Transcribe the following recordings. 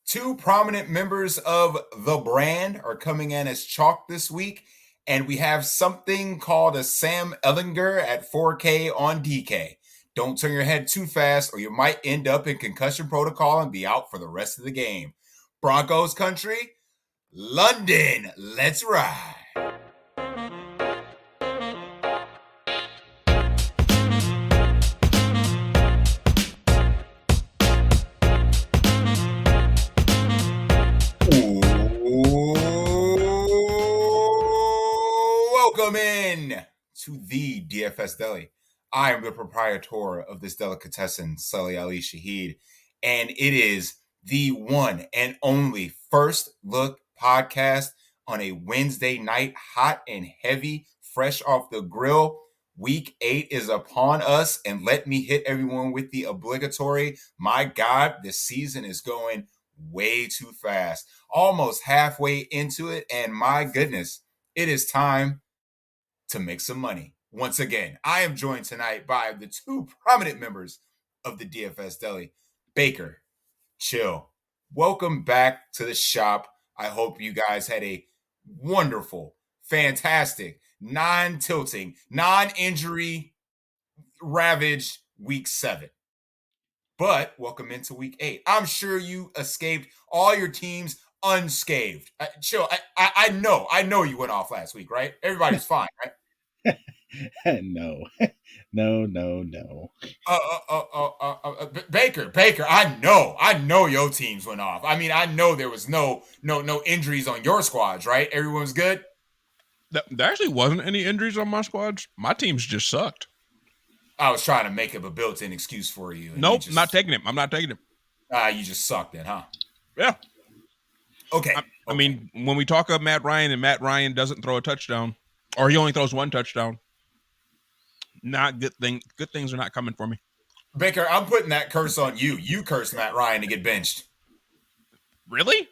Two prominent members of the brand are coming in as chalk this week, and we have something called a Sam Ellinger at 4K on DK. Don't turn your head too fast, or you might end up in concussion protocol and be out for the rest of the game. Broncos country, London, let's ride. Welcome in to the DFS Deli. I am the proprietor of this delicatessen, Sully Ali Shaheed, and it is the one and only First Look podcast on a Wednesday night, hot and heavy, fresh off the grill. Week 8 is upon us, and let me hit everyone with the obligatory, my God, this season is going way too fast. Almost halfway into it, and my goodness, it is time to make some money. Once again, I am joined tonight by the two prominent members of the DFS Deli, Baker, Chill. Welcome back to the shop. I hope you guys had a wonderful, fantastic, non-tilting, non-injury ravaged week 7. But welcome into week 8. I'm sure you escaped all your teams unscathed. Chill. I know you went off last week, right? Everybody's fine, right? No. Baker, I know your teams went off. I mean, I know there was no injuries on your squads, right? Everyone's good. There actually wasn't any injuries on my squads. My teams just sucked. I was trying to make up a built-in excuse for you. Nope, not taking it. I'm not taking it. You just sucked then, huh? Yeah. Okay. I mean, when we talk of Matt Ryan and Matt Ryan doesn't throw a touchdown, or he only throws one touchdown, not good thing. Good things are not coming for me. Baker, I'm putting that curse on you. You cursed Matt Ryan to get benched. Really?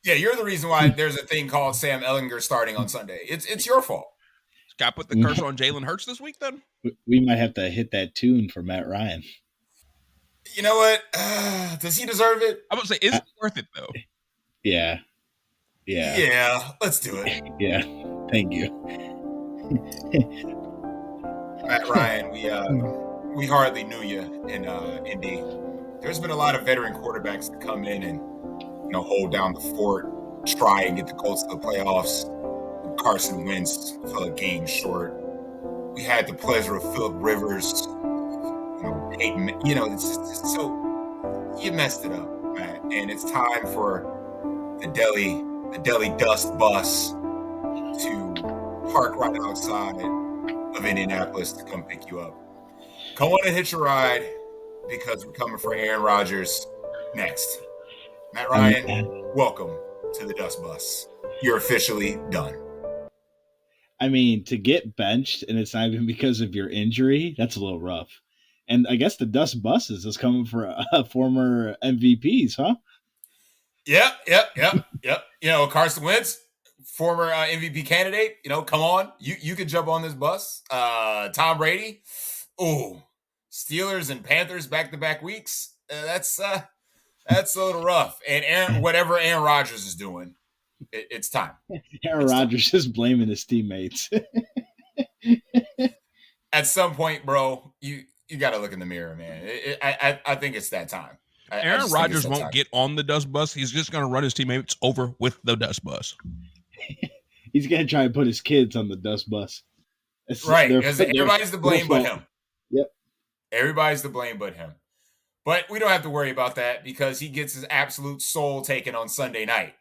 Yeah, you're the reason why there's a thing called Sam Ellinger starting on Sunday. It's your fault. Got to put the curse on Jalen Hurts this week, then? We might have to hit that tune for Matt Ryan. You know what? Does he deserve it? I would say, is it worth it, though? Yeah. Yeah, let's do it. Yeah, thank you. Matt Ryan, we hardly knew you in Indy. There's been a lot of veteran quarterbacks that come in and hold down the fort, try and get the Colts to the playoffs. Carson Wentz fell a game short. We had the pleasure of Phillip Rivers, Peyton. It's just so you messed it up, Matt. And it's time for the Deli Dust Bus to park right outside of Indianapolis to come pick you up. Come on and hitch a ride because we're coming for Aaron Rodgers next. Matt Ryan, welcome to the Dust Bus. You're officially done. I mean, to get benched and it's not even because of your injury, that's a little rough. And I guess the Dust Buses is coming for former MVPs, huh? Yep. Carson Wentz, former MVP candidate. Come on, you could jump on this bus. Tom Brady, Steelers and Panthers back-to-back weeks. That's a little rough. And whatever Aaron Rodgers is doing, it's time. Aaron Rodgers is blaming his teammates. At some point, bro, you got to look in the mirror, man. I think it's that time. Aaron Rodgers won't get on the Dust Bus. He's just going to run his teammates over with the Dust Bus. He's going to try and put his kids on the Dust Bus. Right, because everybody's to blame but him. Yep. Everybody's to blame but him. But we don't have to worry about that because he gets his absolute soul taken on Sunday night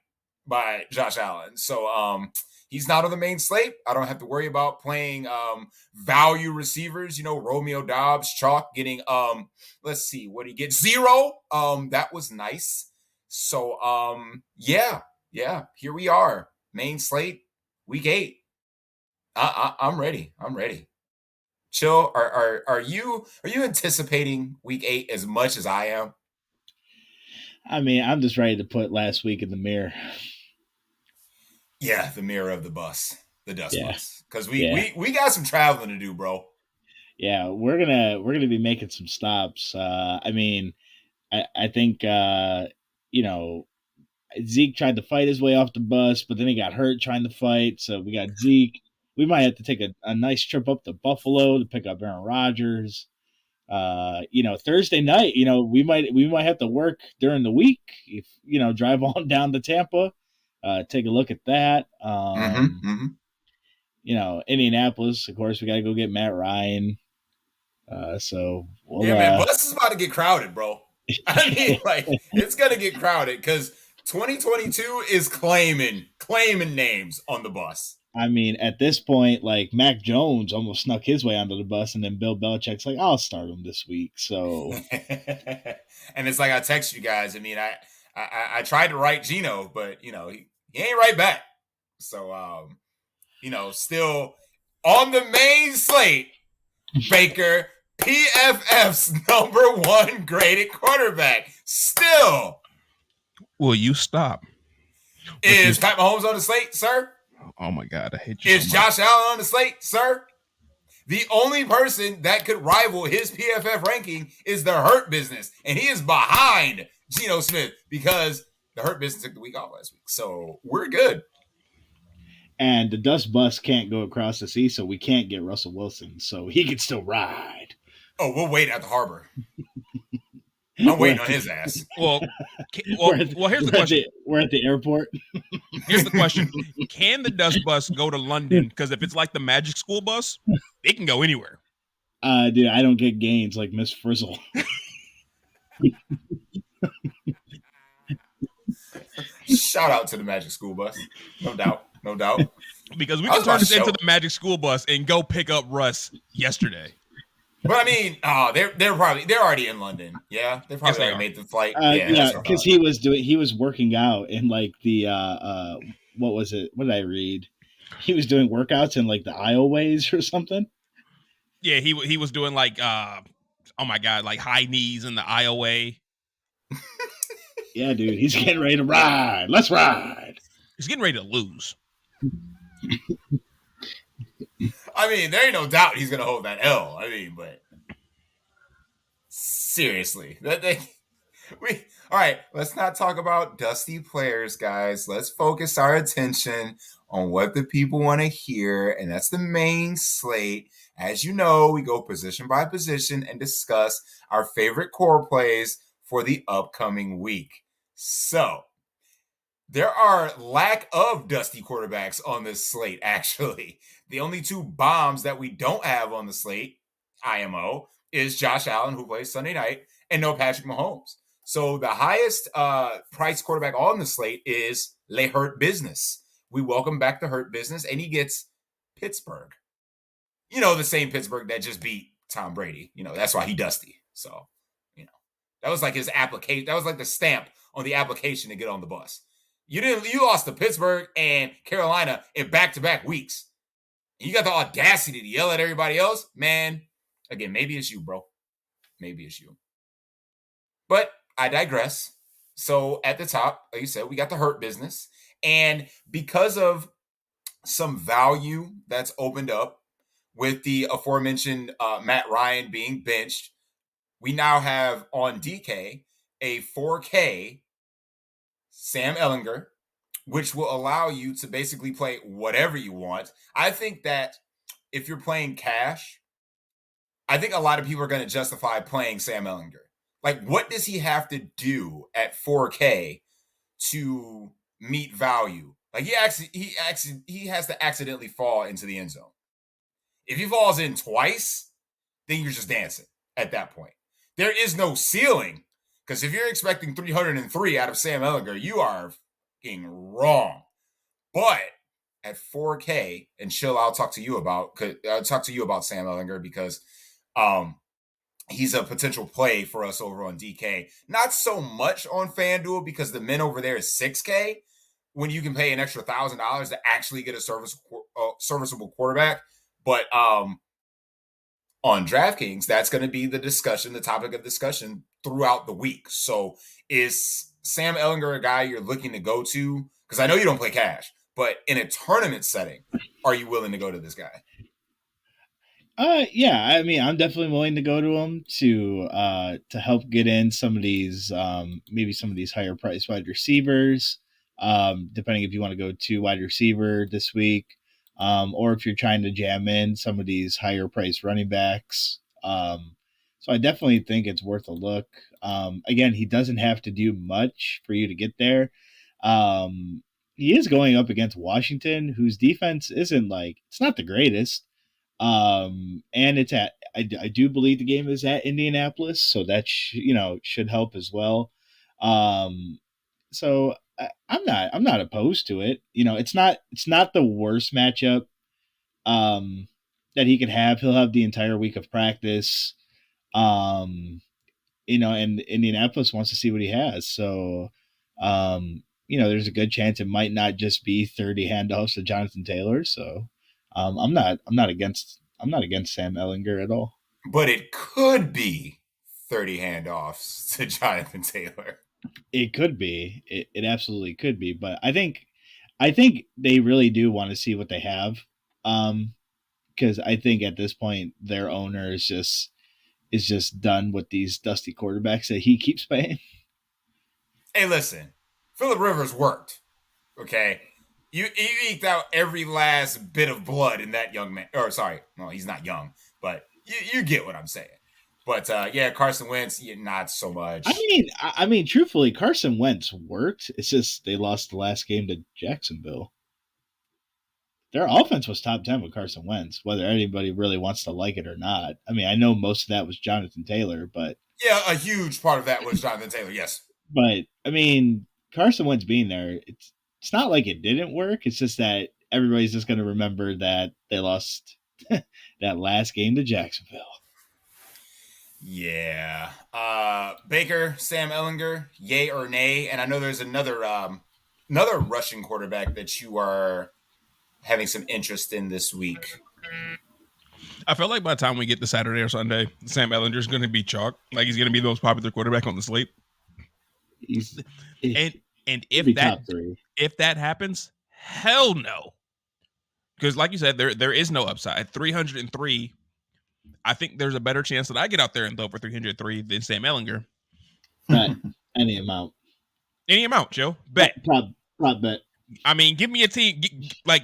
by Josh Allen. So he's not on the main slate. I don't have to worry about playing value receivers. Romeo Dobbs, chalk, getting let's see what he gets, 0. That was nice. So yeah, here we are. Main slate, week 8. I'm ready. Chill. Are you anticipating week 8 as much as I am? I mean, I'm just ready to put last week in the mirror. Yeah, the mirror of the bus, the Dust Bus, because we got some traveling to do, bro. Yeah, we're gonna be making some stops. I mean, I think Zeke tried to fight his way off the bus, but then he got hurt trying to fight. So we got Zeke. We might have to take a nice trip up to Buffalo to pick up Aaron Rodgers. Thursday night, we might have to work during the week. If drive on down to Tampa, take a look at that. Indianapolis, of course, we got to go get Matt Ryan. Man, bus is about to get crowded, bro. I mean, it's gonna get crowded because 2022 is claiming names on the bus. I mean, at this point, like Mac Jones almost snuck his way onto the bus, and then Bill Belichick's like, "I'll start him this week." So, and it's like I text you guys. I mean, I tried to write Gino, but he ain't right back. So, still on the main slate, Baker, PFF's #1 graded quarterback. Still, will you stop? Is Pat Mahomes on the slate, sir? Oh my God, I hate you. Is Josh Allen on the slate, sir? The only person that could rival his PFF ranking is the Hurt Business, and he is behind Geno Smith because the Hurt Business took the week off last week. So we're good. And the dust bus can't go across the sea, so we can't get Russell Wilson, so he can still ride. Oh, we'll wait at the harbor. I'm waiting on his ass. Well, here's the question. We're at the airport. Here's the question. Can the dust bus go to London? Because if it's like the Magic School bus, it can go anywhere. Dude, I don't get gains like Miss Frizzle. Shout out to the Magic School bus. No doubt. Because we can turn this into the Magic School bus and go pick up Russ yesterday. But I mean, they're already in London. Yeah, they probably already made the flight. Because he was working out in like the what was it? What did I read? He was doing workouts in like the aisleways or something. Yeah, he was doing like oh my God, like high knees in the aisleway. Yeah, dude, he's getting ready to ride. Let's ride. He's getting ready to lose. I mean, there ain't no doubt he's gonna hold that L. I mean, but seriously, all right. Let's not talk about dusty players, guys. Let's focus our attention on what the people want to hear, and that's the main slate. As you know, we go position by position and discuss our favorite core plays for the upcoming week. So, there are lack of dusty quarterbacks on this slate, actually. The only two bombs that we don't have on the slate, IMO, is Josh Allen, who plays Sunday night, and no Patrick Mahomes. So the highest price quarterback on the slate is Le Hurt Business. We welcome back the Hurt Business, and he gets Pittsburgh. The same Pittsburgh that just beat Tom Brady. That's why he dusty. So, that was like his application. That was like the stamp on the application to get on the bus. You lost to Pittsburgh and Carolina in back-to-back weeks. You got the audacity to yell at everybody else, man. Again, maybe it's you, bro. Maybe it's you. But I digress. So at the top, like you said, we got the Hurt Business. And because of some value that's opened up with the aforementioned Matt Ryan being benched, we now have on DK a 4K Sam Ellinger, which will allow you to basically play whatever you want. I think that if you're playing cash, I think a lot of people are going to justify playing Sam Ellinger. Like, what does he have to do at 4K to meet value? Like, he has to accidentally fall into the end zone. If he falls in twice, then you're just dancing at that point. There is no ceiling, because if you're expecting 303 out of Sam Ellinger, you are fucking wrong. But at 4K, and chill, I'll talk to you about Sam Ellinger because he's a potential play for us over on DK. Not so much on FanDuel because the min over there is 6K when you can pay an extra $1,000 to actually get a serviceable quarterback. But on DraftKings, that's going to be the topic of discussion throughout the week. So is Sam Ellinger a guy you're looking to go to? Because I know you don't play cash, but in a tournament setting, are you willing to go to this guy? Yeah, I mean, I'm definitely willing to go to him to help get in some of these maybe some of these higher priced wide receivers. depending if you want to go to wide receiver this week, or if you're trying to jam in some of these higher priced running backs. So I definitely think it's worth a look. Again, he doesn't have to do much for you to get there. He is going up against Washington, whose defense isn't it's not the greatest. And it's I do believe the game is at Indianapolis, so that should help as well. So I'm not opposed to it. It's not the worst matchup that he could have. He'll have the entire week of practice. And Indianapolis wants to see what he has. So, there's a good chance it might not just be 30 handoffs to Jonathan Taylor. So, I'm not against Sam Ellinger at all. But it could be 30 handoffs to Jonathan Taylor. It could be. It absolutely could be. But I think they really do want to see what they have. Because I think at this point their owner is just done with these dusty quarterbacks that he keeps paying. Hey, listen, Phillip Rivers worked. Okay, you eked out every last bit of blood in that young man. Or sorry, no, he's not young, but you get what I'm saying. But Carson Wentz, not so much. I mean, truthfully, Carson Wentz worked. It's just they lost the last game to Jacksonville. Their offense was top 10 with Carson Wentz, whether anybody really wants to like it or not. I mean, I know most of that was Jonathan Taylor, but yeah, a huge part of that was Jonathan Taylor. Yes, but I mean, Carson Wentz being there, it's not like it didn't work. It's just that everybody's just going to remember that they lost that last game to Jacksonville. Yeah. Baker, Sam Ellinger, yay or nay? And I know there's another rushing quarterback that you are having some interest in this week. I feel like by the time we get to Saturday or Sunday, Sam Ellinger is going to be chalk. Like he's going to be the most popular quarterback on the slate. And if that happens, hell no. Because like you said, there is no upside. 303. I think there's a better chance that I get out there and throw for 303 than Sam Ellinger. Bet any amount. Any amount, Joe. Bet. Prop bet. I mean, give me a team.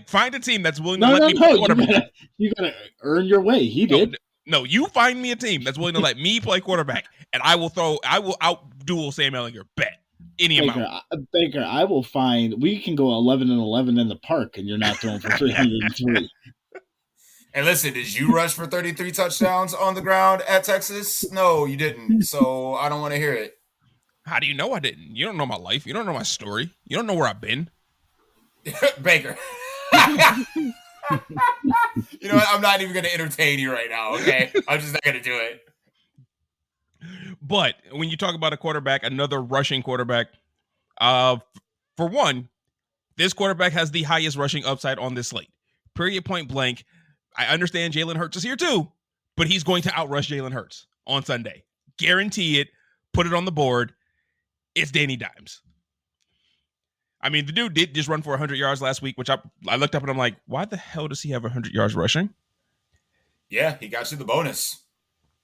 Find a team that's willing to let me play quarterback. You gotta earn your way. He did. No, you find me a team that's willing to let me play quarterback, and I will outduel Sam Ellinger. Bet any amount. Baker, I will find. We can go 11-11 in the park, and you're not throwing for 303. And listen, did you rush for 33 touchdowns on the ground at Texas? No, you didn't. So I don't want to hear it. How do you know I didn't? You don't know my life. You don't know my story. You don't know where I've been. Baker. You know what? I'm not even going to entertain you right now, okay? I'm just not going to do it. But when you talk about a quarterback, another rushing quarterback, for one, this quarterback has the highest rushing upside on this slate. Period, point blank. I understand Jalen Hurts is here too, but he's going to outrush Jalen Hurts on Sunday. Guarantee it. Put it on the board. It's Danny Dimes. I mean, the dude did just run for 100 yards last week, which I looked up and I'm like, why the hell does he have 100 yards rushing? Yeah, he got you the bonus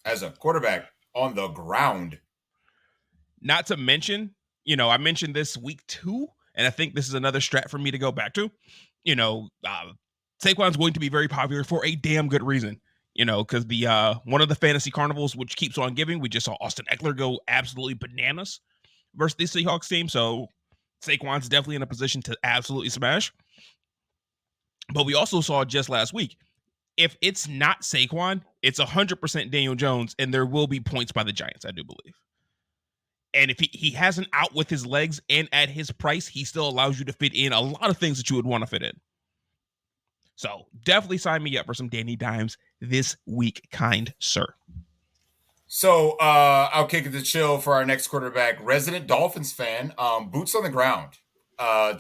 as a quarterback on the ground. Not to mention, I mentioned this week 2, and I think this is another strat for me to go back to. Saquon's going to be very popular for a damn good reason. Because the one of the fantasy carnivals, which keeps on giving, we just saw Austin Eckler go absolutely bananas versus the Seahawks team. So Saquon's definitely in a position to absolutely smash. But we also saw just last week, if it's not Saquon, it's 100% Daniel Jones, and there will be points by the Giants, I do believe. And if he has an out with his legs and at his price, he still allows you to fit in a lot of things that you would want to fit in. So definitely sign me up for some Danny Dimes this week, kind sir. So I'll kick it to chill for our next quarterback, resident Dolphins fan, boots on the ground.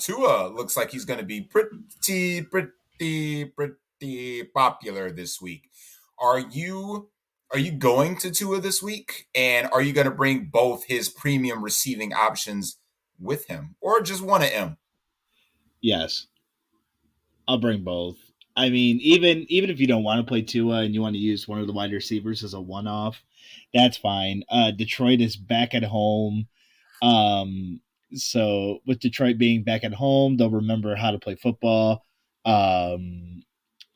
Tua looks like he's going to be pretty popular this week. Are you going to Tua this week? And are you going to bring both his premium receiving options with him or just one of them? Yes. I'll bring both. I mean, even if you don't want to play Tua and you want to use one of the wide receivers as a one-off, that's fine. Detroit is back at home. So with Detroit being back at home, they'll remember how to play football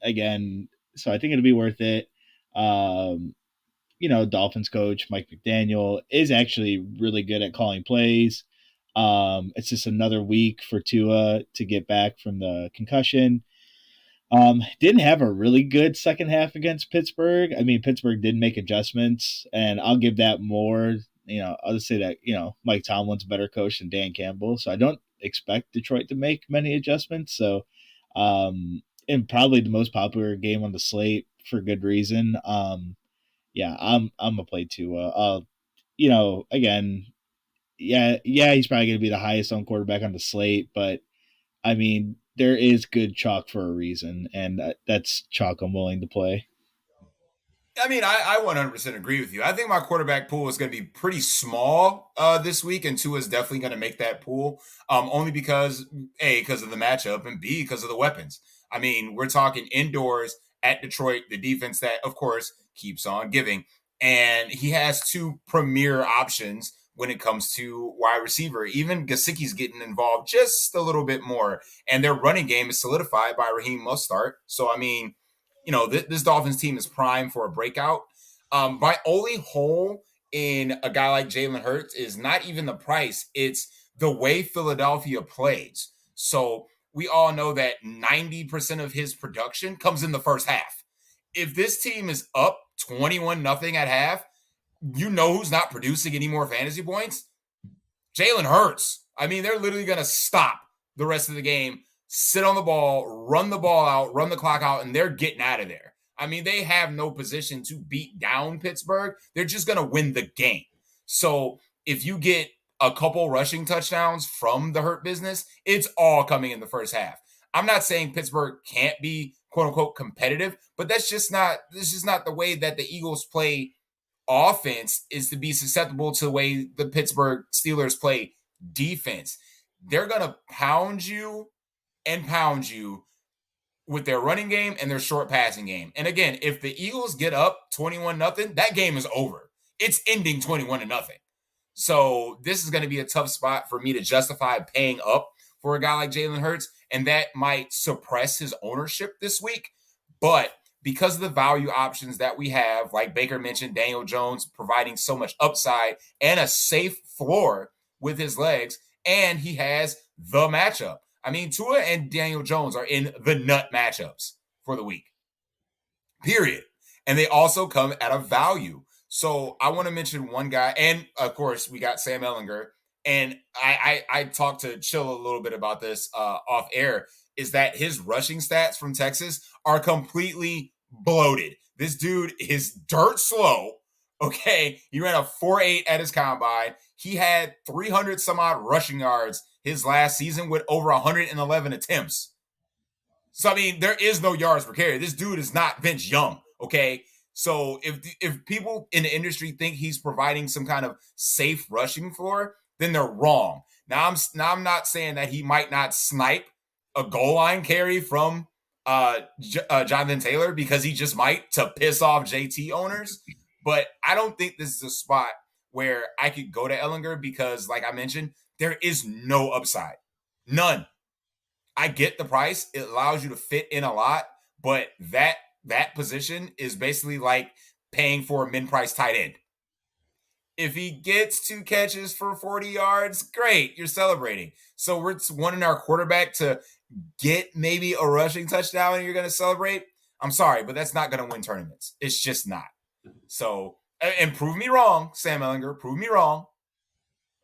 again. So I think it'll be worth it. Um, Dolphins coach Mike McDaniel is actually really good at calling plays. It's just another week for Tua to get back from the concussion. Didn't have a really good second half against Pittsburgh. I mean, Pittsburgh did make adjustments, and I'll give that more. I'll just say that Mike Tomlin's a better coach than Dan Campbell, so I don't expect Detroit to make many adjustments. So, and probably the most popular game on the slate for good reason. Yeah, I'm gonna play Tua. Again, yeah, he's probably gonna be the highest on quarterback on the slate, but I mean, there is good chalk for a reason, and that's chalk I'm willing to play. I mean, I 100% agree with you. I think my quarterback pool is going to be pretty small this week, and Tua is definitely going to make that pool. Only because A, because of the matchup, and B, because of the weapons. I mean, we're talking indoors at Detroit, the defense that, of course, keeps on giving, and he has two premier options when it comes to wide receiver. Even Gesicki's getting involved just a little bit more, and their running game is solidified by Raheem Mostert. So, I mean, this Dolphins team is primed for a breakout. My only hole in a guy like Jalen Hurts is not even the price, it's the way Philadelphia plays. So we all know that 90% of his production comes in the first half. If this team is up 21-0 at half, who's not producing any more fantasy points? Jalen Hurts. I mean, they're literally going to stop the rest of the game, sit on the ball, run the ball out, run the clock out, and they're getting out of there. I mean, they have no position to beat down Pittsburgh. They're just going to win the game. So if you get a couple rushing touchdowns from the Hurt business, it's all coming in the first half. I'm not saying Pittsburgh can't be quote unquote competitive, but that's just not the way that the Eagles play offense, is to be susceptible to the way the Pittsburgh Steelers play defense. They're going to pound you with their running game and their short passing game. And again, if the Eagles get up 21-0, that game is over. It's ending 21-0. So this is going to be a tough spot for me to justify paying up for a guy like Jalen Hurts, and that might suppress his ownership this week. But because of the value options that we have, like Baker mentioned, Daniel Jones providing so much upside and a safe floor with his legs, and he has the matchup. I mean, Tua and Daniel Jones are in the nut matchups for the week, period. And they also come at a value. So I want to mention one guy, and of course, we got Sam Ellinger. And I talked to Chill a little bit about this off air, is that his rushing stats from Texas are completely bloated. This dude is dirt slow. Okay, he ran a 4.8 at his combine. He had 300 some odd rushing yards his last season with over 111 attempts. So, I mean, there is no yards per carry. This dude is not Vince Young, okay? So if people in the industry think he's providing some kind of safe rushing floor, then they're wrong. Now I'm not saying that he might not snipe a goal line carry from Jonathan Taylor, because he just might, to piss off JT owners. But I don't think this is a spot where I could go to Ellinger, because, like I mentioned, there is no upside. None. I get the price. It allows you to fit in a lot, but that position is basically like paying for a min-price tight end. If he gets 2 catches for 40 yards, great, you're celebrating. So we're wanting our quarterback to get maybe a rushing touchdown and you're going to celebrate. I'm sorry, but that's not going to win tournaments. It's just not. So, and prove me wrong, Sam Ellinger, prove me wrong.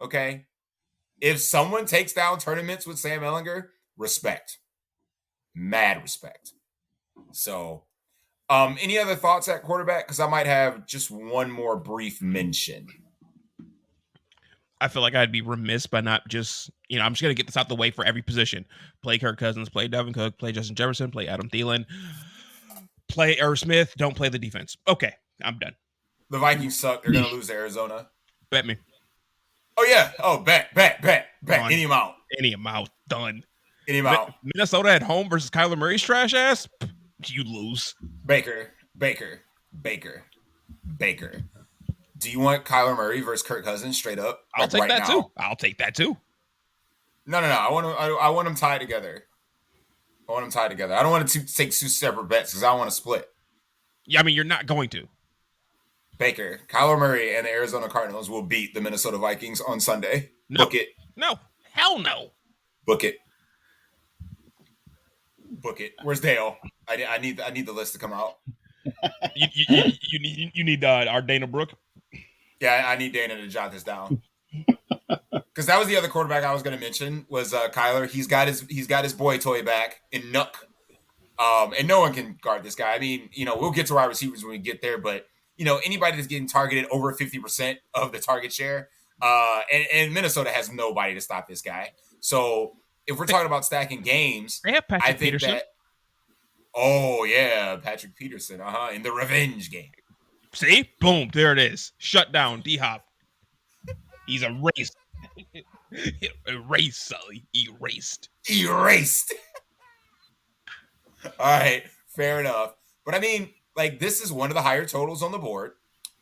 Okay? If someone takes down tournaments with Sam Ellinger, respect. Mad respect. So, any other thoughts at quarterback? Because I might have just one more brief mention. I feel like I'd be remiss by not just, I'm just going to get this out the way for every position. Play Kirk Cousins, play Devin Cook, play Justin Jefferson, play Adam Thielen, play Irv Smith, don't play the defense. Okay, I'm done. The Vikings suck. They're going to lose to Arizona. Bet me. Oh, yeah. Oh, bet. Done. Any amount. Done. Any amount. Minnesota at home versus Kyler Murray's trash ass? You lose. Baker. Do you want Kyler Murray versus Kirk Cousins straight up? I'll take right that now? too. I'll take that too. No. I want them tied together. I don't want to take two separate bets because I want to split. Yeah, I mean, you're not going to. Baker, Kyler Murray, and the Arizona Cardinals will beat the Minnesota Vikings on Sunday. No. Book it. No. Hell no. Book it. Book it. Where's Dale? I need the list to come out. You need our Dana Brooke. Yeah, I need Dana to jot this down. Because that was the other quarterback I was going to mention was Kyler. He's got his boy toy back in Nuck. And no one can guard this guy. I mean, we'll get to wide receivers when we get there, but anybody that's getting targeted over 50% of the target share, and Minnesota has nobody to stop this guy. So if we're talking about stacking games, They have Patrick I think Peterson. that. Oh yeah, Patrick Peterson, in the revenge game. See, boom, there it is. Shut down, D-Hop. He's erased. Erased, Sully. Erased. All right, fair enough. But I mean, this is one of the higher totals on the board.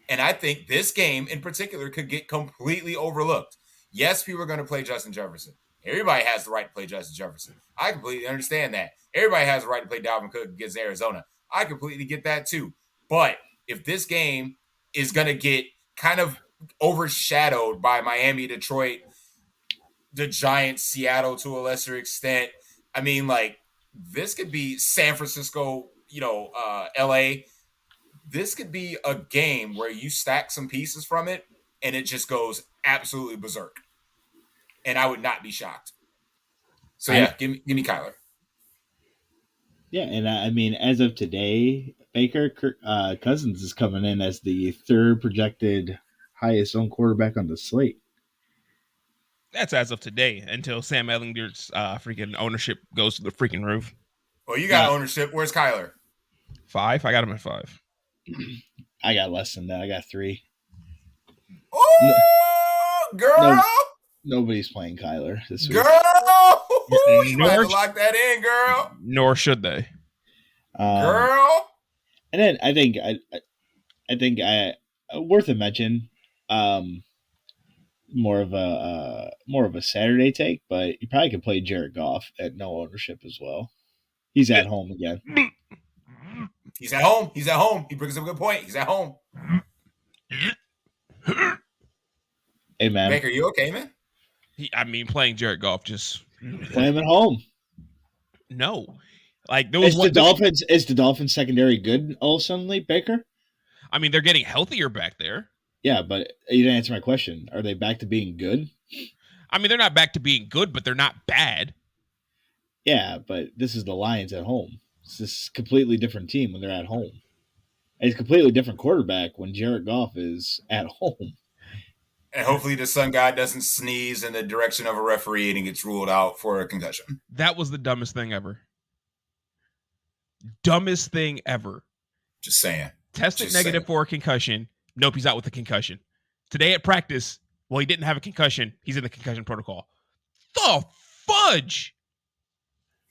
And I think this game in particular could get completely overlooked. Yes, people are going to play Justin Jefferson. Everybody has the right to play Justin Jefferson. I completely understand that. Everybody has the right to play Dalvin Cook against Arizona. I completely get that too. But if this game is going to get kind of overshadowed by Miami, Detroit, the Giants, Seattle to a lesser extent, I mean, this could be San Francisco, LA. This could be a game where you stack some pieces from it and it just goes absolutely berserk. And I would not be shocked. So yeah, give me Kyler. Yeah, and I mean, as of today, Baker Cousins is coming in as the third projected highest owned quarterback on the slate. That's as of today until Sam Ellinger's freaking ownership goes to the freaking roof. Well, you got ownership. Where's Kyler? 5. I got him at 5. I got less than that. I got 3. Oh, girl! Nobody's playing Kyler this week. Girl! You might have to lock that in, girl. Nor should they. Girl! And then I think worth a mention. More of a Saturday take, but you probably could play Jared Goff at no ownership as well. He's at home again. He's at home. He brings up a good point. He's at home. Hey man, Baker, you okay, man? Playing Jared Goff just play him at home. No, there was Is the Dolphins secondary good all suddenly, Baker? I mean, they're getting healthier back there. Yeah, but you didn't answer my question. Are they back to being good? I mean, they're not back to being good, but they're not bad. Yeah, but this is the Lions at home. It's this completely different team when they're at home. And it's a completely different quarterback when Jared Goff is at home. And hopefully the sun god doesn't sneeze in the direction of a referee and he gets ruled out for a concussion. That was the dumbest thing ever. Dumbest thing ever. Just saying. Tested negative for a concussion. Nope, he's out with a concussion. Today at practice, well, he didn't have a concussion. He's in the concussion protocol. The fudge!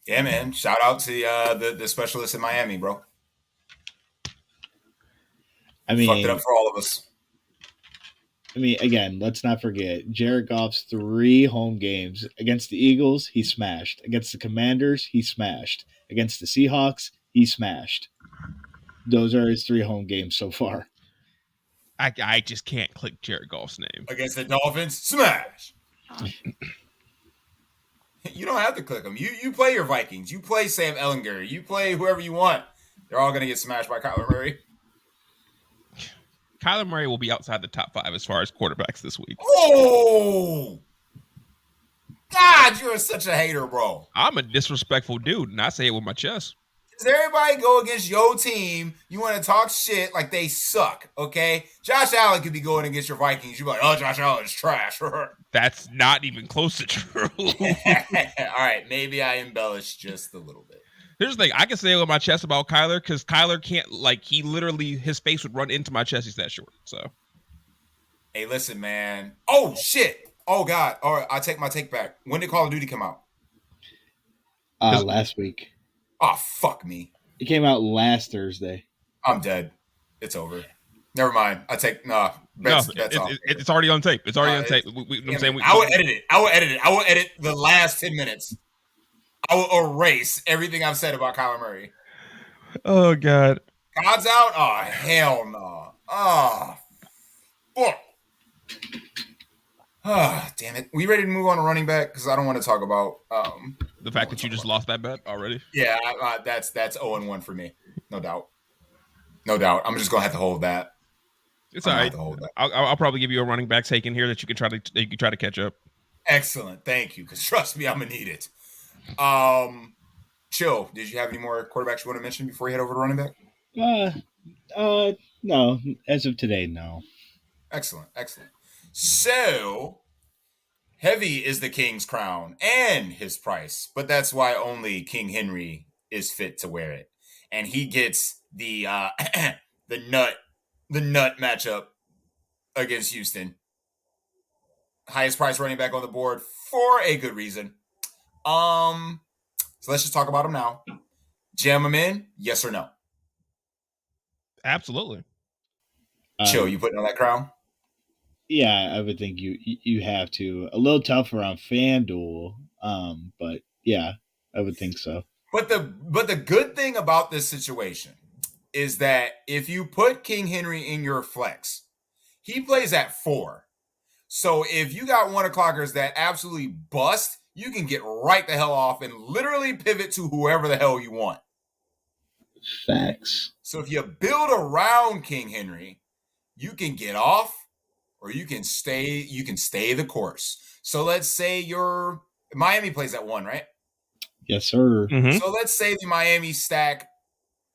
Yeah, man. Shout out to the specialist in Miami, bro. I mean, fucked it up for all of us. I mean, again, let's not forget Jared Goff's 3 home games against the Eagles. He smashed. Against the Commanders, he smashed. Against the Seahawks, he smashed. Those are his 3 home games so far. I just can't click Jared Goff's name. Against the Dolphins, smash. You don't have to click them. You play your Vikings. You play Sam Ellinger. You play whoever you want. They're all going to get smashed by Kyler Murray. Kyler Murray will be outside the top 5 as far as quarterbacks this week. Oh! God, you're such a hater, bro. I'm a disrespectful dude, and I say it with my chest. Does everybody go against your team? You want to talk shit like they suck, okay? Josh Allen could be going against your Vikings. You're like, oh, Josh Allen is trash. That's not even close to true. All right, maybe I embellished just a little bit. Here's the thing. I can say it with my chest about Kyler because Kyler can't, he literally, his face would run into my chest. He's that short, so. Hey, listen, man. Oh, shit. Oh, God. All right, I take my take back. When did Call of Duty come out? Last week. Oh, fuck me. It came out last Thursday. I'm dead. It's over. Never mind. I take bets off. It's already on tape. It's already on tape. I'm saying I will edit it. I will edit the last 10 minutes. I will erase everything I've said about Kyler Murray. Oh God. God's out? Oh hell no. Oh fuck. Ah, damn it. We ready to move on to running back? Because I don't want to talk about the fact that you just lost that bet already. Yeah, that's 0-1 for me. No doubt. No doubt. I'm just gonna have to hold that. It's all right. I'll probably give you a running back take in here that you can try to catch up. Excellent. Thank you. Because trust me, I'm gonna need it. Chill. Did you have any more quarterbacks you want to mention before you head over to running back? No. As of today, no. Excellent. So heavy is the king's crown and his price, but that's why only King Henry is fit to wear it, and he gets the the nut matchup against Houston. Highest price running back on the board for a good reason. So let's just talk about him now. Jam him in, yes or no? Absolutely. Chill, you putting on that crown? Yeah, I would think you have to. A little tougher on FanDuel, but yeah, I would think so. But the good thing about this situation is that if you put King Henry in your flex, he plays at 4. So if you got 1 o'clockers that absolutely bust, you can get right the hell off and literally pivot to whoever the hell you want. Facts. So if you build around King Henry, you can get off or you can stay the course. So let's say your Miami plays at 1, right? Yes, sir. Mm-hmm. So let's say the Miami stack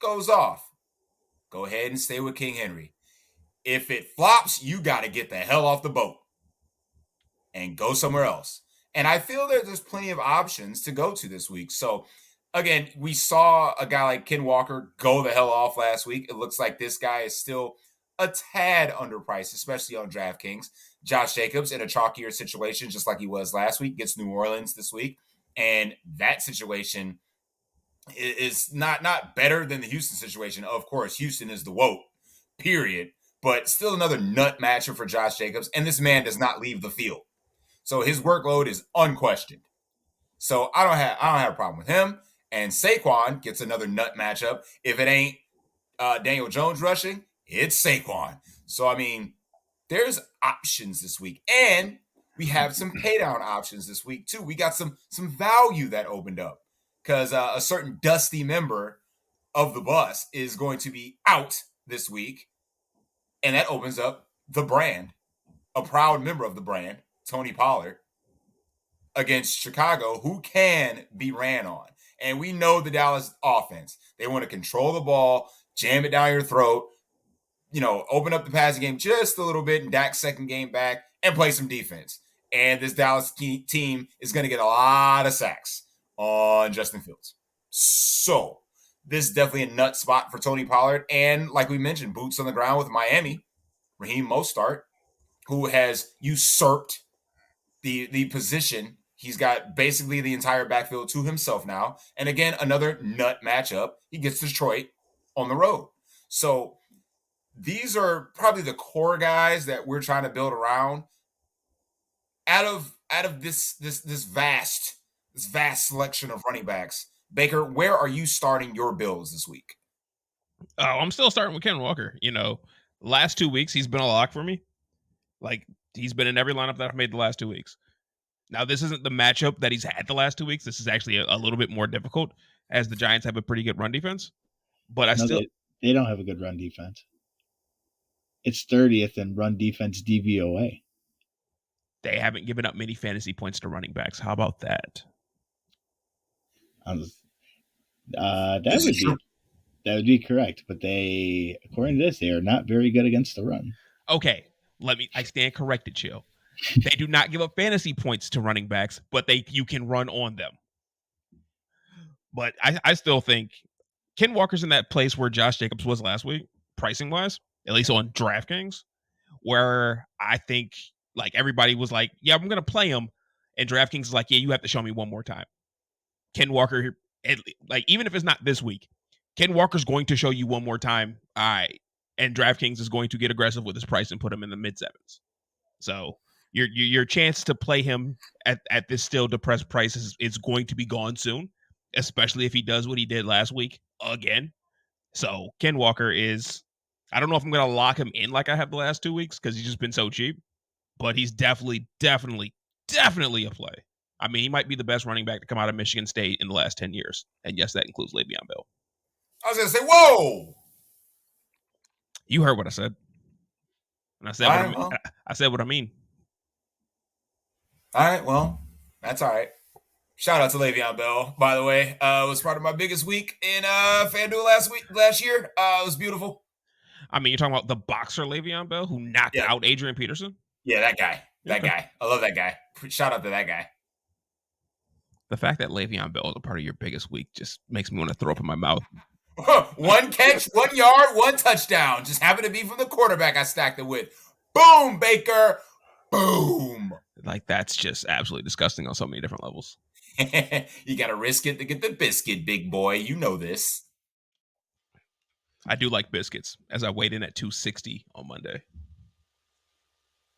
goes off. Go ahead and stay with King Henry. If it flops, you got to get the hell off the boat and go somewhere else. And I feel that there's plenty of options to go to this week. So again, we saw a guy like Ken Walker go the hell off last week. It looks like this guy is still a tad underpriced, especially on DraftKings. Josh Jacobs in a chalkier situation, just like he was last week, gets New Orleans this week. And that situation is not better than the Houston situation. Of course, Houston is the woke, period. But still another nut matchup for Josh Jacobs. And this man does not leave the field. So his workload is unquestioned. So I don't have a problem with him. And Saquon gets another nut matchup. If it ain't Daniel Jones rushing, it's Saquon. So, I mean, there's options this week. And we have some paydown options this week, too. We got some value that opened up because a certain dusty member of the bus is going to be out this week. And that opens up the brand, a proud member of the brand, Tony Pollard, against Chicago, who can be ran on. And we know the Dallas offense. They want to control the ball, jam it down your throat, open up the passing game just a little bit in Dak's second game back and play some defense. And this Dallas team is going to get a lot of sacks on Justin Fields. So this is definitely a nut spot for Tony Pollard. And like we mentioned, boots on the ground with Miami, Raheem Mostert, who has usurped the position. He's got basically the entire backfield to himself now. And again, another nut matchup. He gets Detroit on the road. So these are probably the core guys that we're trying to build around. Out of this vast selection of running backs, Baker, where are you starting your builds this week? Oh, I'm still starting with Ken Walker. Last 2 weeks he's been a lock for me. Like he's been in every lineup that I've made the last 2 weeks. Now this isn't the matchup that he's had the last 2 weeks. This is actually a little bit more difficult as the Giants have a pretty good run defense. But they don't have a good run defense. It's 30th in run defense DVOA. They haven't given up many fantasy points to running backs. How about that? That would be correct. But they, according to this, they are not very good against the run. Okay, I stand corrected, Chill. They do not give up fantasy points to running backs, but you can run on them. But I still think Ken Walker's in that place where Josh Jacobs was last week, pricing wise, at least on DraftKings, where I think like everybody was like, yeah, I'm going to play him. And DraftKings is like, yeah, you have to show me one more time. Ken Walker, like even if it's not this week, Ken Walker's going to show you one more time. All right, and DraftKings is going to get aggressive with his price and put him in the mid sevens. So your chance to play him at this still depressed price is going to be gone soon, especially if he does what he did last week again. So Ken Walker is, I don't know if I'm going to lock him in like I have the last 2 weeks because he's just been so cheap, but he's definitely a play. I mean, he might be the best running back to come out of Michigan State in the last 10 years. And yes, that includes Le'Veon Bell. I was going to say, whoa! You heard what I said. And I said what I mean. I said what I mean. All right, well, that's all right. Shout out to Le'Veon Bell, by the way. It was part of my biggest week in Fanduel last year. It was beautiful. I mean, you're talking about the boxer Le'Veon Bell who knocked out Adrian Peterson? Yeah, that guy. That guy. I love that guy. Shout out to that guy. The fact that Le'Veon Bell is a part of your biggest week just makes me want to throw up in my mouth. 1 catch, 1 yard, 1 touchdown. Just happened to be from the quarterback I stacked it with. Boom, Baker. Boom. Like, that's just absolutely disgusting on so many different levels. You got to risk it to get the biscuit, big boy. You know this. I do like biscuits, as I weighed in at 260 on Monday.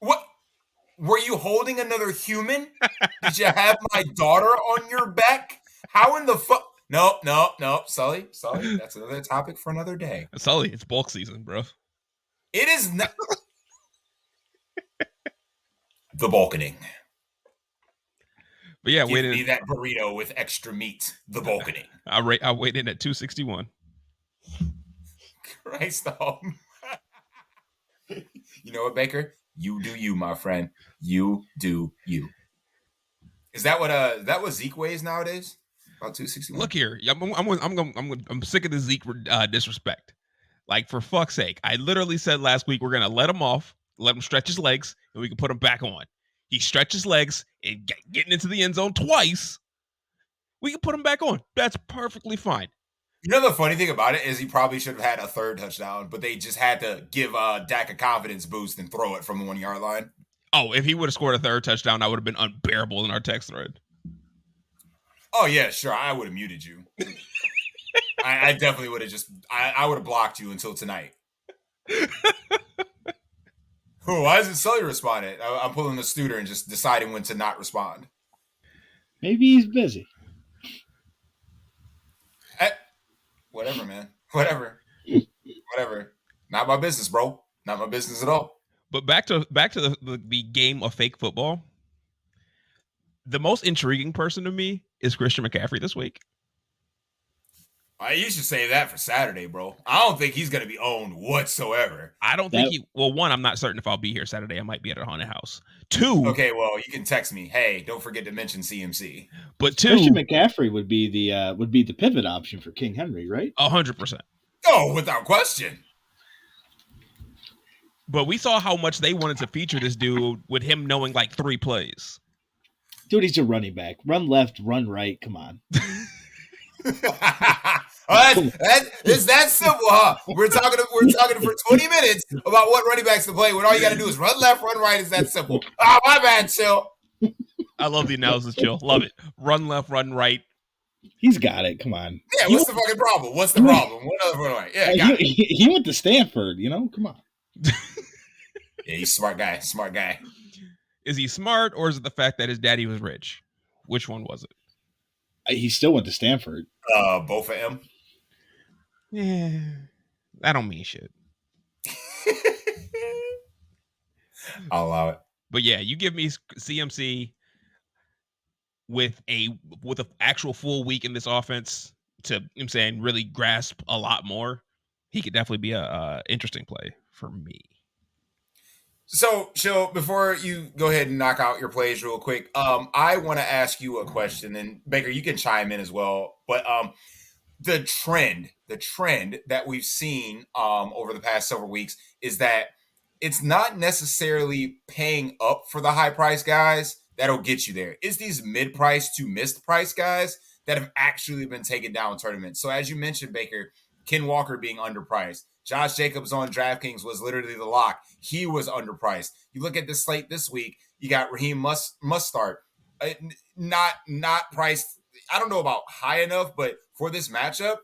What? Were you holding another human? Did you have my daughter on your back? How in the fuck? Nope. Sully. That's another topic for another day. Sully, it's bulk season, bro. It is not. The bulking. But yeah, give me that burrito with extra meat. The bulking. I weighed in at 261. Christ, you know what, Baker? You do you, my friend. You do you. Is that what Zeke weighs nowadays? About 261. Look here, I'm sick of the Zeke disrespect. Like, for fuck's sake, I literally said last week we're gonna let him off, let him stretch his legs, and we can put him back on. He stretched his legs and getting into the end zone twice. We can put him back on. That's perfectly fine. You know, the funny thing about it is he probably should have had a third touchdown, but they just had to give Dak a confidence boost and throw it from the 1 yard line. Oh, if he would have scored a third touchdown, that would have been unbearable in our text thread. Oh, yeah, sure. I would have muted you. I definitely would have I would have blocked you until tonight. Why isn't Sully responding? I'm pulling the Studer and just deciding when to not respond. Maybe he's busy. Whatever, man. Whatever. Not my business, bro. Not my business at all. But back to the game of fake football. The most intriguing person to me is Christian McCaffrey this week. You should save that for Saturday, bro. I don't think he's going to be owned whatsoever. I don't think one, I'm not certain if I'll be here Saturday. I might be at a haunted house. 2. Okay, well, you can text me. Hey, don't forget to mention CMC. But 2. Christian McCaffrey would be the pivot option for King Henry, right? 100%. Oh, without question. But we saw how much they wanted to feature this dude with him knowing like 3 plays. Dude, he's a running back. Run left, run right. Come on. It's that simple, huh? We're talking for 20 minutes about what running backs to play when all you got to do is run left, run right. It's that simple. Oh, my bad, Chill. I love the analysis, Chill. Love it. Run left, run right. He's got it. Come on. Yeah, what's the fucking problem? What's the problem? What other run right? Yeah, he went to Stanford, Come on. Yeah, he's a smart guy. Smart guy. Is he smart, or is it the fact that his daddy was rich? Which one was it? He still went to Stanford. Both of them. Yeah, that don't mean shit. I'll allow it. But yeah, you give me CMC with a actual full week in this offense to, I'm saying, really grasp a lot more. He could definitely be a interesting play for me. So, Chill, before you go ahead and knock out your plays real quick, I want to ask you a question, and Baker, you can chime in as well. But the trend that we've seen over the past several weeks is that it's not necessarily paying up for the high price guys that'll get you there. It's these mid-price to missed price guys that have actually been taken down in tournaments. So as you mentioned, Baker, Ken Walker being underpriced. Josh Jacobs on DraftKings was literally the lock. He was underpriced. You look at the slate this week, you got Raheem Mustard. Not priced, I don't know about high enough, but for this matchup,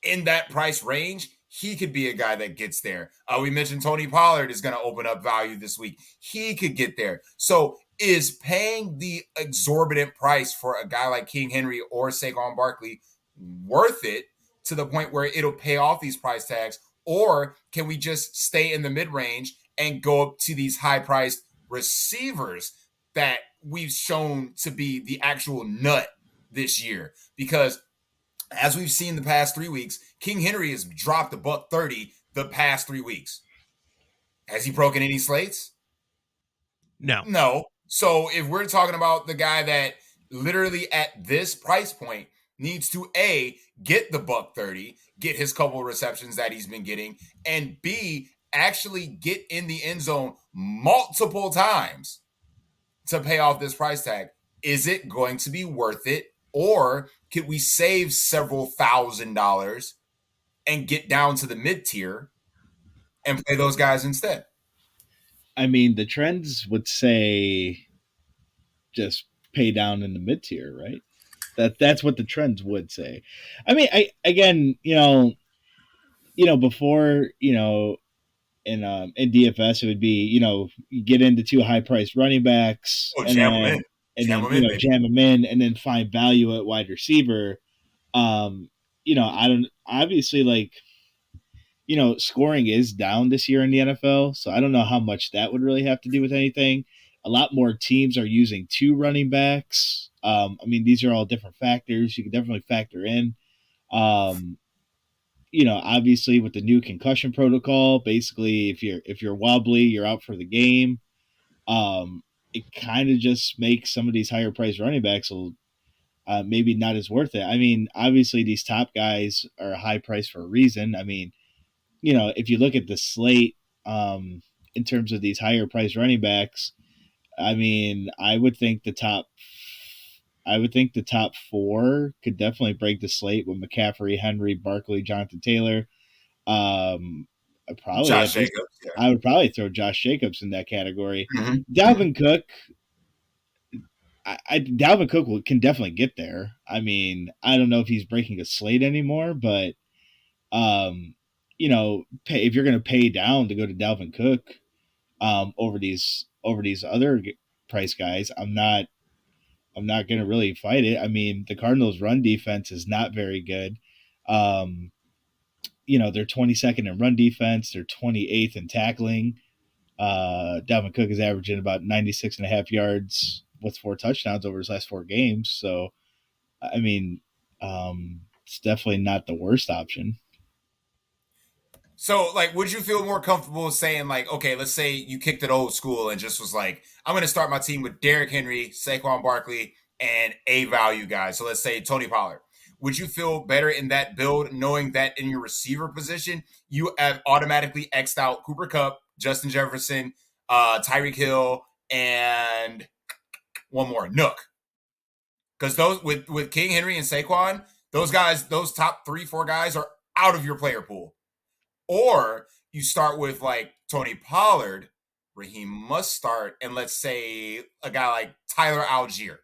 in that price range, He could be a guy that gets there. We mentioned Tony Pollard is going to open up value this week. He could get there. So is paying the exorbitant price for a guy like King Henry or Saquon Barkley worth it to the point where it'll pay off these price tags? Or can we just stay in the mid-range and go up to these high-priced receivers that we've shown to be the actual nut this year? Because as we've seen the past 3 weeks, King Henry has dropped $130 the past 3 weeks. Has he broken any slates? No. No. So if we're talking about the guy that literally at this price point needs to A, get the $130, get his couple of receptions that he's been getting, and B, actually get in the end zone multiple times to pay off this price tag, is it going to be worth it? Or could we save several $1,000s and get down to the mid tier and play those guys instead? I mean, the trends would say just pay down in the mid tier, right? That's what the trends would say. I mean, I again, before, in DFS it would be, you get into two high priced running backs Oh, and jam them then in. Jam them in, baby. jam them in and then find value at wide receiver. I don't obviously like, scoring is down this year in the NFL, so I don't know how much that would really have to do with anything. A lot more teams are using two running backs. I mean, these are all different factors you can definitely factor in. Obviously with the new concussion protocol, basically if you're wobbly, you're out for the game. It kind of just makes some of these higher priced running backs maybe not as worth it. I mean, obviously these top guys are high price for a reason. I mean, if you look at the slate, in terms of these higher priced running backs, I mean, I would think the top four could definitely break the slate with McCaffrey, Henry, Barkley, Jonathan Taylor. Josh Jacobs. Yeah. I would probably throw Josh Jacobs in that category. Mm-hmm. Dalvin Cook. Dalvin Cook can definitely get there. I mean, I don't know if he's breaking a slate anymore, but if you're going to pay down to go to Dalvin Cook, over these other price guys, I'm not going to really fight it. I mean, the Cardinals' run defense is not very good. They're 22nd in run defense. They're 28th in tackling. Dalvin Cook is averaging about 96.5 yards with 4 touchdowns over his last 4 games. So, I mean, it's definitely not the worst option. So, like, would you feel more comfortable saying, like, okay, let's say you kicked it old school and just was like, I'm going to start my team with Derrick Henry, Saquon Barkley, and a value guy. So let's say Tony Pollard. Would you feel better in that build knowing that in your receiver position, you have automatically X'd out Cooper Kupp, Justin Jefferson, Tyreek Hill, and one more, Nook? Because those with King Henry and Saquon, those guys, those top 3-4 guys are out of your player pool. Or you start with like Tony Pollard, Raheem Mostert, and let's say a guy like Tyler Algier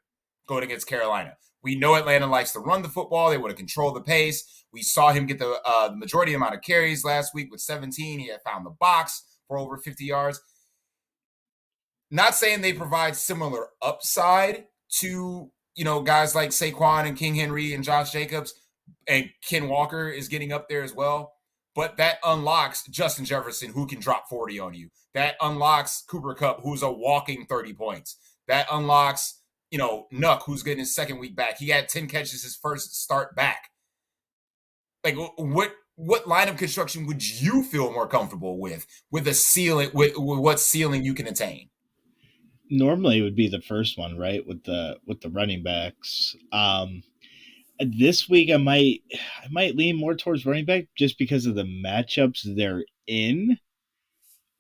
going against Carolina. We know Atlanta likes to run the football. They want to control the pace. We saw him get the majority amount of carries last week with 17. He had found the box for over 50 yards. Not saying they provide similar upside to, guys like Saquon and King Henry and Josh Jacobs, and Ken Walker is getting up there as well. But that unlocks Justin Jefferson, who can drop 40 on you. That unlocks Cooper Kupp, who's a walking 30 points. That unlocks, Nuck, who's getting his second week back. He had 10 catches his first start back. Like, what line of construction would you feel more comfortable with a ceiling, with what ceiling you can attain? Normally it would be the first one, right? With the running backs. This week I might lean more towards running back just because of the matchups they're in.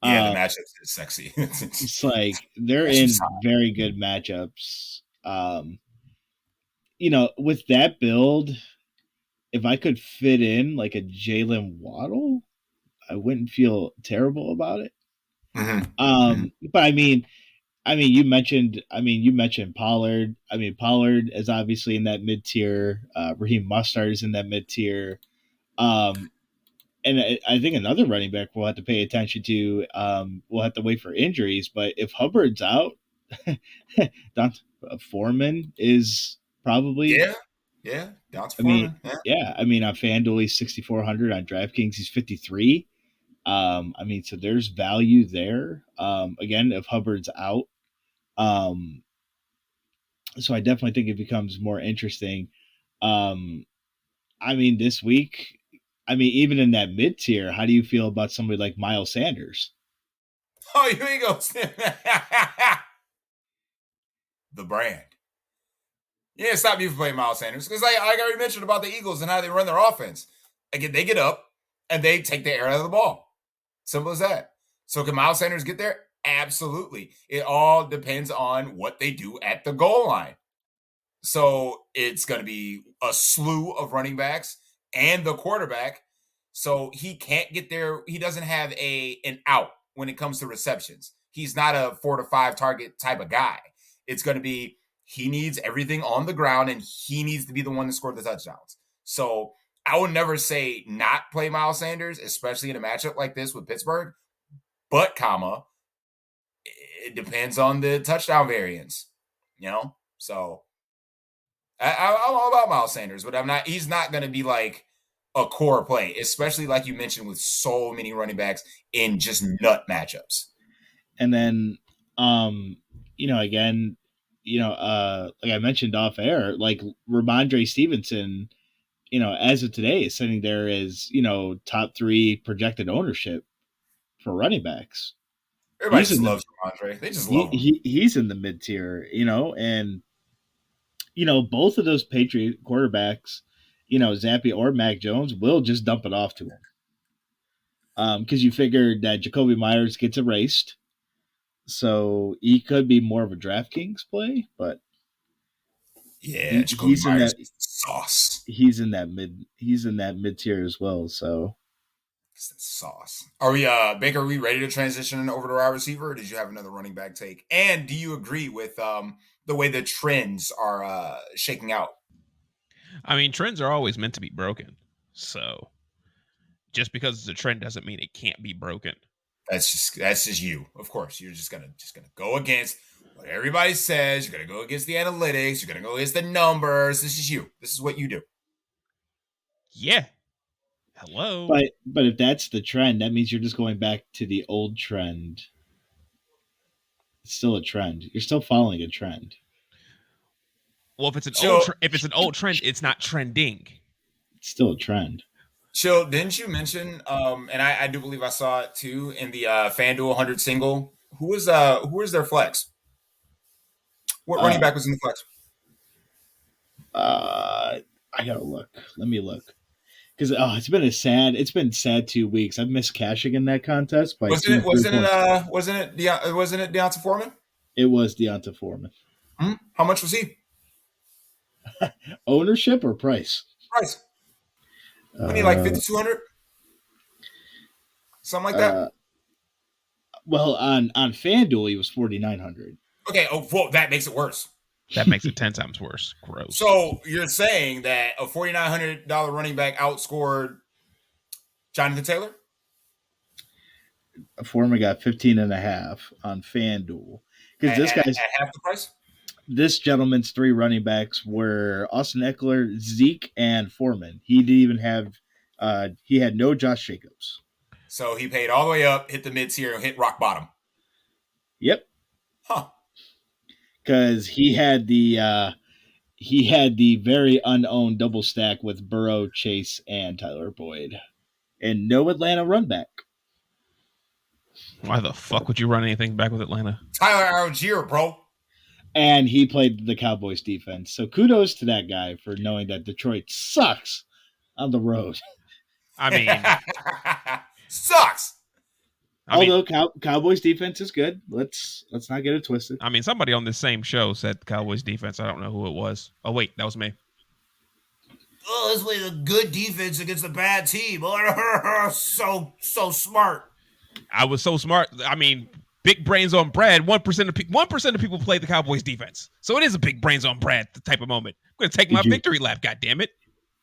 Yeah, the matchups is sexy. It's like they're in very good matchups. With that build, if I could fit in like a Jalen Waddle, I wouldn't feel terrible about it. Mm-hmm. But I mean, you mentioned Pollard. I mean, Pollard is obviously in that mid tier. Raheem Mostert is in that mid tier. And I think another running back we'll have to pay attention to. We'll have to wait for injuries, but if Hubbard's out, Don Foreman is probably. Yeah. Down to I mean, Foreman. Yeah. yeah. I mean, on FanDuel he's 6,400. On DraftKings he's 53. I mean, so there's value there. Again, if Hubbard's out, um, so I definitely think it becomes more interesting. Um, I mean, this week, I mean, even in that mid tier, how do you feel about somebody like Miles Sanders? Oh, here he goes. The brand. Yeah, stop me from playing Miles Sanders. Because like I already mentioned about the Eagles and how they run their offense. Again, they get up and they take the air out of the ball. Simple as that. So can Miles Sanders get there? Absolutely. It all depends on what they do at the goal line. So it's going to be a slew of running backs and the quarterback. So he can't get there. He doesn't have an out when it comes to receptions. He's not a 4 to 5 target type of guy. It's going to be he needs everything on the ground and he needs to be the one to score the touchdowns. So I would never say not play Miles Sanders, especially in a matchup like this with Pittsburgh. But, it depends on the touchdown variance, So I'm all about Miles Sanders, but he's not going to be like a core play, especially like you mentioned with so many running backs in just nut matchups. And then, again, like I mentioned off air, like Ramondre Stevenson, as of today is sitting there as, top 3 projected ownership for running backs. Everybody just loves Ramondre. They just love him. He's in the mid tier, and both of those Patriot quarterbacks, Zappy or Mac Jones will just dump it off to him. Because you figured that Jacoby Myers gets erased. So he could be more of a DraftKings play, but yeah, Jacoby Myers is sauce. He's in that mid tier as well. So it's sauce. Are we Baker? Are we ready to transition over to our receiver? Or did you have another running back take? And do you agree with the way the trends are shaking out? I mean, trends are always meant to be broken. So just because it's a trend doesn't mean it can't be broken. That's just you. Of course, you're just gonna go against what everybody says. You're gonna go against the analytics. You're gonna go against the numbers. This is you. This is what you do. Yeah. Hello. But if that's the trend, that means you're just going back to the old trend. It's still a trend. You're still following a trend. Well, if it's an old trend, it's not trending. It's still a trend. Chill, didn't you mention, and I do believe I saw it too in the FanDuel 100 single. Who was their flex? What running back was in the flex? I gotta look. Let me look. Because it's been sad 2 weeks. I've missed cashing in that contest. Wasn't it Deonta Foreman? It was Deonta Foreman. How much was he? Ownership or price? Price. I mean, like 5,200, something like that. Well, on FanDuel, he was 4,900. Okay. Oh, well, that makes it worse. That makes it 10 times worse. Gross. So you're saying that a $4,900 running back outscored Jonathan Taylor? Foreman got 15.5 on FanDuel because this guy's at half the price. This gentleman's 3 running backs were Austin Eckler, Zeke, and Foreman. He didn't even have he had no Josh Jacobs. So he paid all the way up, hit the mid-tier, and hit rock bottom. Yep. Huh. Because he had the very unowned double stack with Burrow, Chase, and Tyler Boyd. And no Atlanta run back. Why the fuck would you run anything back with Atlanta? Tyler Algier, bro. And he played the Cowboys defense. So kudos to that guy for knowing that Detroit sucks on the road. I mean, sucks. Although Cowboys defense is good. Let's not get it twisted. I mean, somebody on this same show said Cowboys defense. I don't know who it was. Oh, wait, that was me. Oh, let's play the good defense against the bad team. So smart. I was so smart. I mean, big brains on Brad. 1% of people play the Cowboys defense. So it is a big brains on Brad type of moment. I'm going to take my victory lap, goddammit.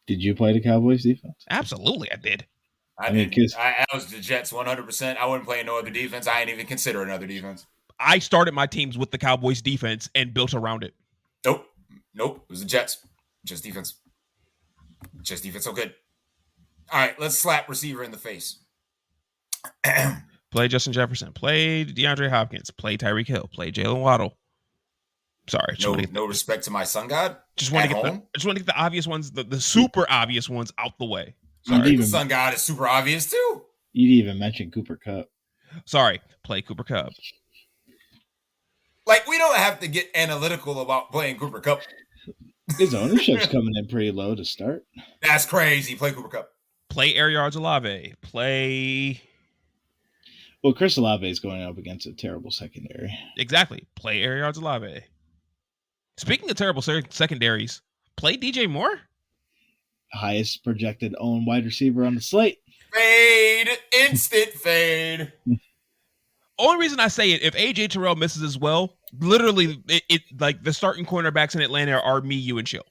Did you play the Cowboys defense? Absolutely, I did. I mean, didn't. I was the Jets 100%. I wouldn't play no other defense. I ain't even consider another defense. I started my teams with the Cowboys defense and built around it. Nope. It was the Jets. Just defense. Just defense. So good. All right, let's slap receiver in the face. Play Justin Jefferson. Play DeAndre Hopkins. Play Tyreek Hill. Play Jalen Waddle. Sorry. No respect to my sun god. I just want to get the obvious ones, the super obvious ones out the way. Sorry. The sun god is super obvious too. You didn't even mention Cooper Kupp. Sorry. Play Cooper Kupp. Like, we don't have to get analytical about playing Cooper Kupp. His ownership's coming in pretty low to start. That's crazy. Play Cooper Kupp. Play Air Yards Olave. Play. Well, Chris Olave is going up against a terrible secondary. Exactly. Play Air Yards Olave. Speaking of terrible secondaries, play DJ Moore. Highest projected owned wide receiver on the slate. Fade. Instant fade. Only reason I say it, if AJ Terrell misses as well, literally, it like the starting cornerbacks in Atlanta are me, you, and Chill.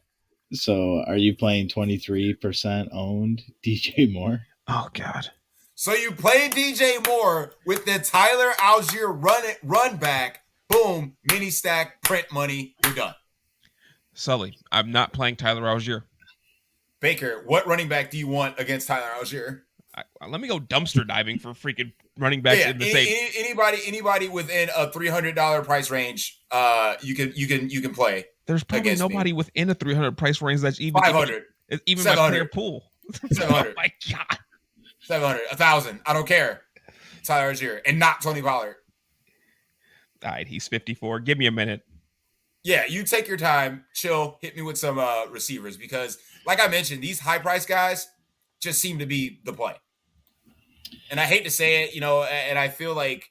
So, are you playing 23% owned DJ Moore? Oh God! So you play DJ Moore with the Tyler Algier run back. Boom, mini stack, print money. You're done. Sully, I'm not playing Tyler Algier. Baker, what running back do you want against Tyler Algier? Let me go dumpster diving for freaking running backs in the same. Anybody within a $300 price range, you can play. There's probably nobody within a $300 price range that's even 500, even my player pool. 700. Oh my God, 700, 1,000. I don't care. Tyler Algier and not Tony Pollard. All right, he's 54. Give me a minute. Yeah, you take your time, chill, hit me with some receivers because, like I mentioned, these high price guys just seem to be the play. And I hate to say it, and I feel like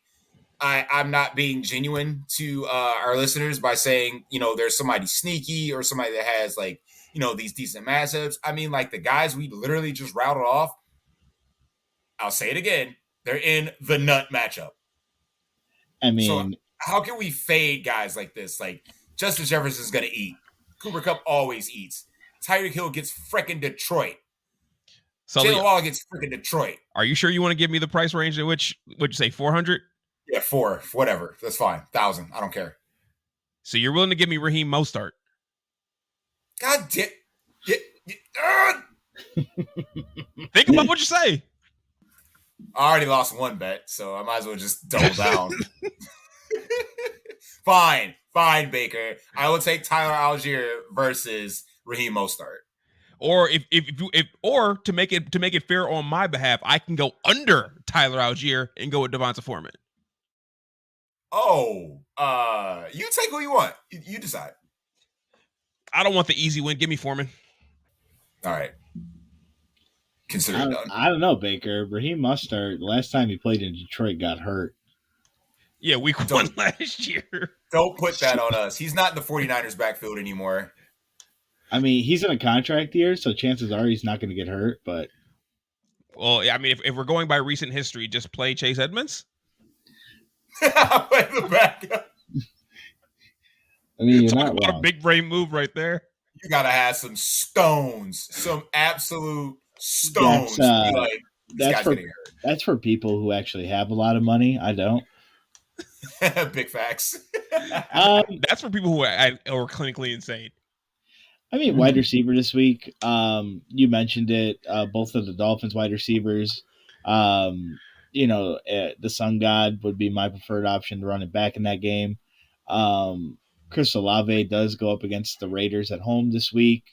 I'm not being genuine to our listeners by saying, there's somebody sneaky or somebody that has these decent matchups. I mean, like the guys we literally just routed off, I'll say it again, they're in the nut matchup. I mean, so how can we fade guys like this? Like Justin Jefferson's going to eat. Cooper Kupp always eats. Tyreek Hill gets frickin' Detroit. Jalen Waddle gets freaking Detroit. Are you sure you want to give me the price range at which would you say 400? Yeah, 4, whatever. That's fine. 1,000. I don't care. So you're willing to give me Raheem Mostert? God damn. Think about what you say. I already lost one bet, so I might as well just double down. Fine, Baker. I will take Tyler Algier versus Raheem Mostert. Or if to make it fair on my behalf, I can go under Tyler Algier and go with Devonta Foreman. Oh, you take who you want. You decide. I don't want the easy win. Give me Foreman. All right. Consider it done. I don't know, Baker. Raheem Mostert, the last time he played in Detroit, got hurt. Yeah, week 1 last year. Don't put that on us. He's not in the 49ers backfield anymore. I mean, he's in a contract year, so chances are he's not going to get hurt. But well, I mean, if we're going by recent history, just play Chase Edmonds. Play the backup. I mean, you're not wrong. A big brain move right there. You gotta have some stones, some absolute stones. That's for people who actually have a lot of money. I don't. Big facts. That's for people who are clinically insane. I mean, wide receiver this week. You mentioned it. Both of the Dolphins wide receivers. The Sun God would be my preferred option to run it back in that game. Chris Olave does go up against the Raiders at home this week.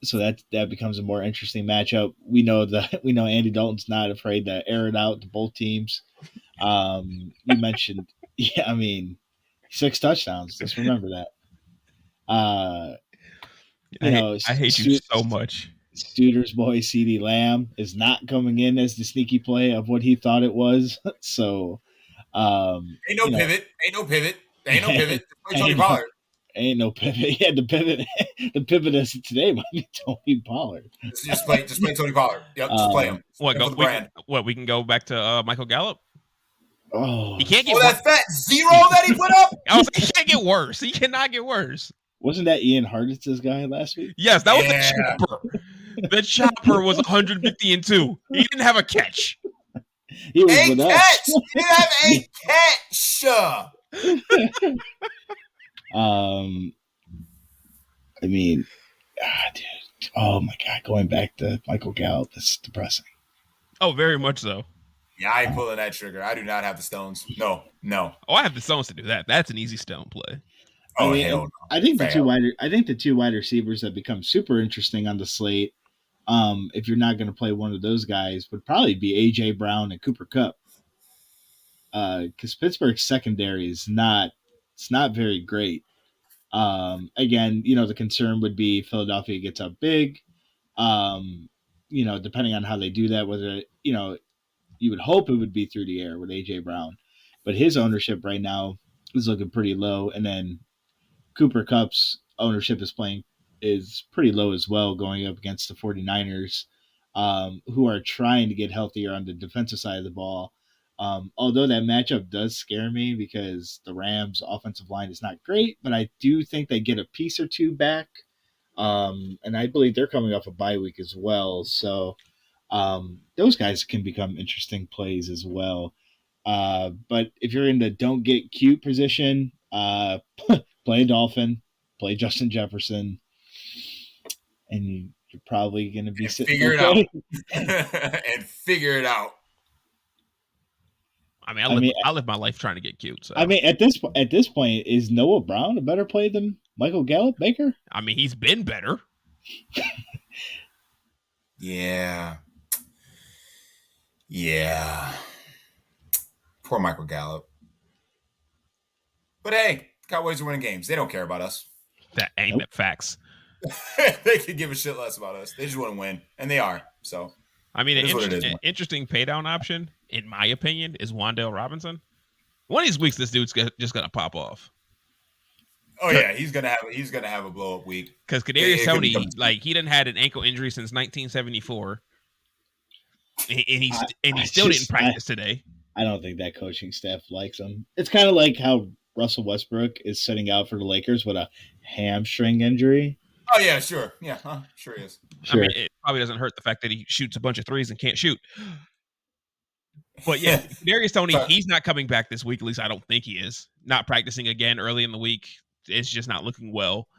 So that becomes a more interesting matchup. We know Andy Dalton's not afraid to air it out to both teams. You mentioned, 6 touchdowns. Just remember that. I hate you so much. Studer's boy CeeDee Lamb is not coming in as the sneaky play of what he thought it was. So, ain't no pivot. Tony Pollard. Ain't no pivot. He had to pivot. The pivot as of today might be Tony Pollard. Just play Tony Pollard. Yep, just play him. We can go back to Michael Gallup. Oh, he can't get that fat zero that he put up. I was like, he can't get worse. He cannot get worse. Wasn't that Ian Hartitz's guy last week? Yes, that was the cheaper. The chopper was 150-2. He didn't have a catch. He was A with catch! us. He didn't have a catch! I mean, dude. Oh my God, going back to Michael Gallup, that's depressing. Oh, very much so. Yeah, I ain't pulling that trigger. I do not have the stones. No. Oh, I have the stones to do that. That's an easy stone play. Oh, hell no. I think the two wide receivers that become super interesting on the slate, if you're not going to play one of those guys, would probably be AJ Brown and Cooper Kupp. Because Pittsburgh's secondary is not very great. Again, the concern would be Philadelphia gets up big. Depending on how they do that, whether you would hope it would be through the air with AJ Brown, but his ownership right now is looking pretty low, and then Cooper Kupp's ownership is pretty low as well, going up against the 49ers, who are trying to get healthier on the defensive side of the ball. Although that matchup does scare me because the Rams' offensive line is not great, but I do think they get a piece or two back. And I believe they're coming off a bye week as well. So those guys can become interesting plays as well. But if you're in the don't get cute position, play a Dolphin, play Justin Jefferson, and you're probably going to be sitting figure it out. And figure it out. I live my life trying to get cute. So. I mean, at this point, is Noah Brown a better play than Michael Gallup, Baker? I mean, he's been better. Yeah. Poor Michael Gallup. But hey, Cowboys are winning games. They don't care about us. That ain't the facts. They could give a shit less about us. They just want to win, and they are. So, I mean, an interesting paydown option, in my opinion, is Wan'Dale Robinson. One of these weeks, this dude's just gonna pop off. Oh yeah, he's gonna have a blow up week because Kadarius Toney, he didn't had an ankle injury since 1974, and he still didn't practice today. I don't think that coaching staff likes him. It's kind of like how Russell Westbrook is sitting out for the Lakers with a hamstring injury. Oh yeah, sure, sure he is. Sure. I mean, it probably doesn't hurt the fact that he shoots a bunch of threes and can't shoot. But yeah, Kadarius Toney, he's not coming back this week. At least I don't think he is. Not practicing again early in the week. It's just not looking well.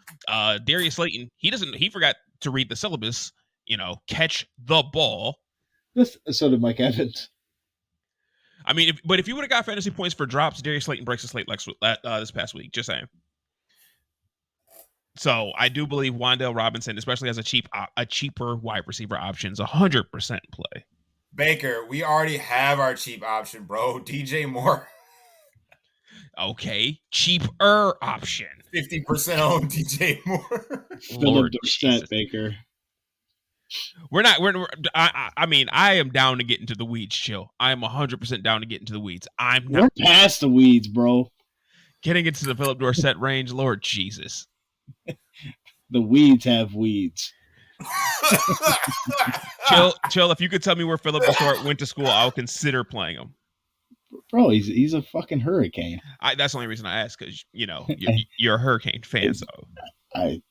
Darius Slayton, he forgot to read the syllabus. Catch the ball. So did Mike Evans. I mean, if you would have got fantasy points for drops, Darius Slayton breaks the slate this past week. Just saying. So I do believe Wan'Dale Robinson, especially as a cheaper wide receiver option, is 100% play. Baker, we already have our cheap option, bro. DJ Moore. Okay, cheaper option. 50% on DJ Moore. Lord Jesus, Baker. I mean, I am down to get into the weeds, chill. I am 100% down to get into the weeds. We're past the weeds, bro. Getting into the Philip Dorsett range, Lord Jesus. The weeds have weeds. Chill. If you could tell me where Philip Dorsett went to school, I'll consider playing him. Bro, he's a fucking hurricane. That's the only reason I ask, because you're a Hurricane fan. So I'm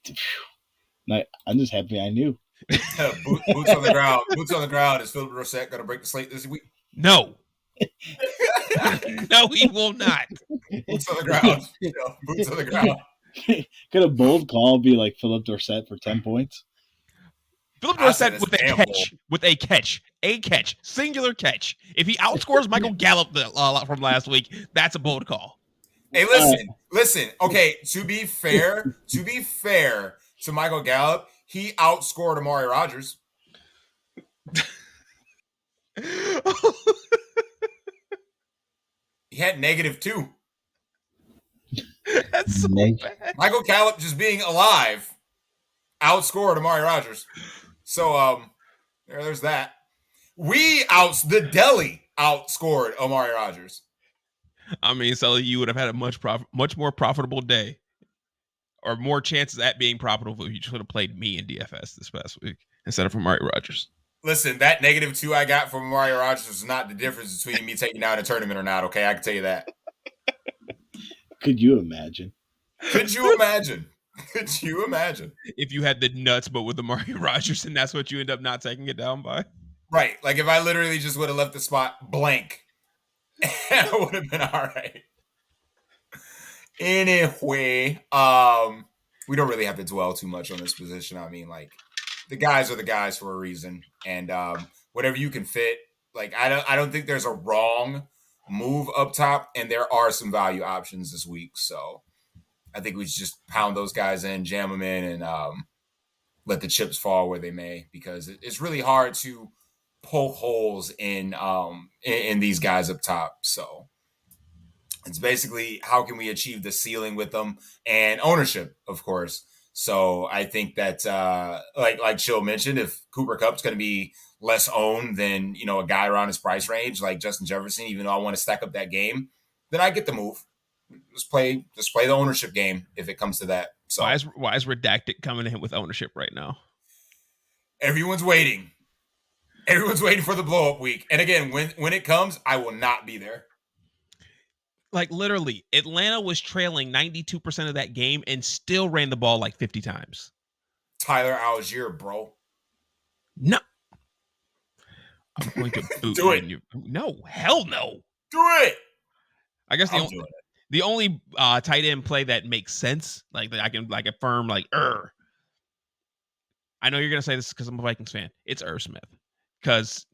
just happy I knew. Boots on the ground. Boots on the ground. Is Philip Dorsett going to break the slate this week? No. No, he will not. Boots on the ground. Boots on the ground. Could a bold call be like Philip Dorsett for 10 points? Philip Dorsett with a catch, singular catch. If he outscores Michael Gallup from last week, that's a bold call. Hey, listen. Okay, to be fair to Michael Gallup, he outscored Amari Rodgers. He had -2. That's so bad. Michael Gallup just being alive outscored Amari Rodgers. So there's that. The Deli outscored Amari Rodgers. I mean, so you would have had a much more profitable day, or more chances at being profitable if you should have played me in DFS this past week instead of Amari Rodgers. Listen, that -2 I got from Amari Rodgers was not the difference between me taking down a tournament or not. Okay, I can tell you that. Could you imagine? Could you imagine? Could you imagine? If you had the nuts, but with Amari Rodgers, and that's what you end up not taking it down by. Right. Like if I literally just would have left the spot blank, I would have been all right. Anyway, we don't really have to dwell too much on this position. I mean, like the guys are the guys for a reason, and whatever you can fit. Like I don't think there's a wrong move up top, and there are some value options this week. So I think we should just pound those guys in, jam them in, and let the chips fall where they may, because it's really hard to poke holes in these guys up top. So it's basically how can we achieve the ceiling with them and ownership, of course. So I think that like Chill mentioned, if Cooper Kupp's going to be less owned than a guy around his price range like Justin Jefferson, even though I want to stack up that game, then I get the move. Just play the ownership game if it comes to that. So why is Redacted coming in with ownership right now? Everyone's waiting. Everyone's waiting for the blow up week. And again, when it comes, I will not be there. Like literally, Atlanta was trailing 92% of that game and still ran the ball like 50 times. Tyler Algier, bro. No. I'm going to boot Do it. No, hell no. Do it. I guess the only tight end play that makes sense, like I can like affirm, like I know you're gonna say this because I'm a Vikings fan. It's Irv Smith, because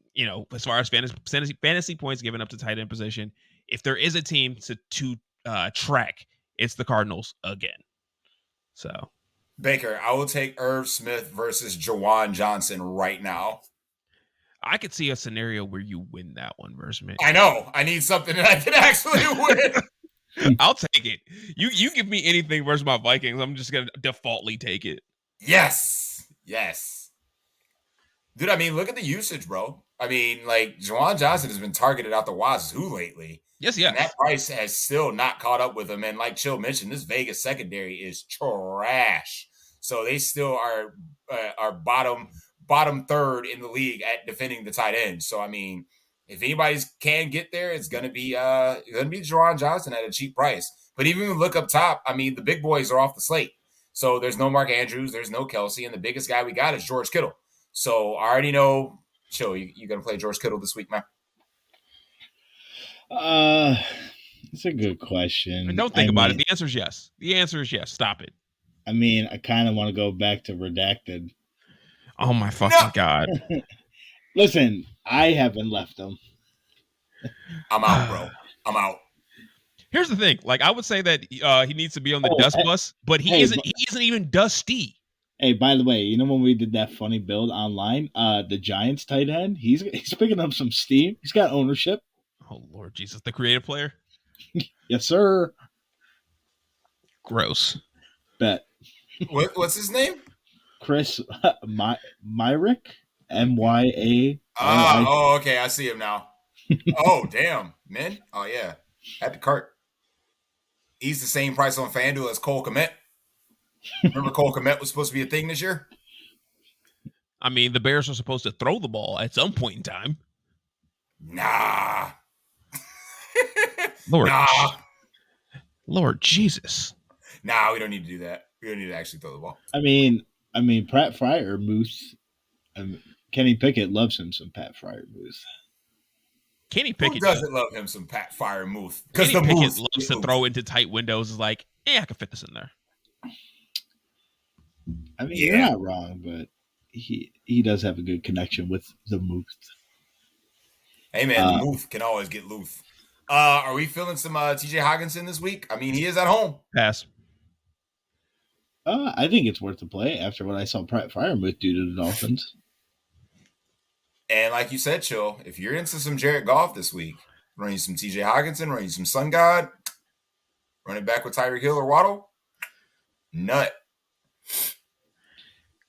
as far as fantasy points given up to tight end position, if there is a team to track, it's the Cardinals again. So Baker, I will take Irv Smith versus Jawan Johnson right now. I could see a scenario where you win that one versus me. I know. I need something that I can actually win. I'll take it. You give me anything versus my Vikings, I'm just gonna defaultly take it. Yes. Dude, I mean, look at the usage, bro. I mean, like, Jawan Johnson has been targeted out the wazoo lately. Yes. And that price has still not caught up with him. And like Chill mentioned, this Vegas secondary is trash. So they still are bottom third in the league at defending the tight end. So I mean, if anybody can get there, it's gonna be Jawan Johnson at a cheap price. But even when we look up top, I mean, the big boys are off the slate. So there's no Mark Andrews, there's no Kelsey, and the biggest guy we got is George Kittle. So I already know, Chill, you gonna play George Kittle this week, man? It's a good question. Don't think about it. The answer is yes. Stop it. I mean, I kind of want to go back to Redacted. Oh my fucking God. Listen, I haven't left him. I'm out, bro. I'm out. Here's the thing. Like, I would say that he needs to be on the dust bus, but he isn't even dusty. Hey, by the way, when we did that funny build online, the Giants tight end, he's picking up some steam. He's got ownership. Oh, Lord Jesus. The creative player? Yes, sir. Gross. Bet. What's his name? Chris Myrick. MYA. Oh, okay. I see him now. Oh, damn. Men? Oh, yeah. At the cart. He's the same price on FanDuel as Cole Kmet. Remember Cole Kmet was supposed to be a thing this year? I mean, the Bears are supposed to throw the ball at some point in time. Nah. Lord Jesus. Nah, we don't need to do that. We don't need to actually throw the ball. I mean, Pat Freiermuth. Kenny Pickett loves him some Pat Freiermuth. Kenny Pickett Who doesn't love him some Pat Freiermuth? Because Kenny Pickett loves to throw into tight windows. Is like, I can fit this in there. I mean, you're not wrong, but he does have a good connection with the Muth. Hey, man, the Muth can always get loose. Are we feeling some TJ Hockenson this week? I mean, he is at home. Pass. I think it's worth the play after what I saw Pat Freiermuth do to the Dolphins. And like you said, Chill, if you're into some Jared Goff this week, run you some TJ Hockenson, run you some Sun God, run it back with Tyreek Hill or Waddle, nut.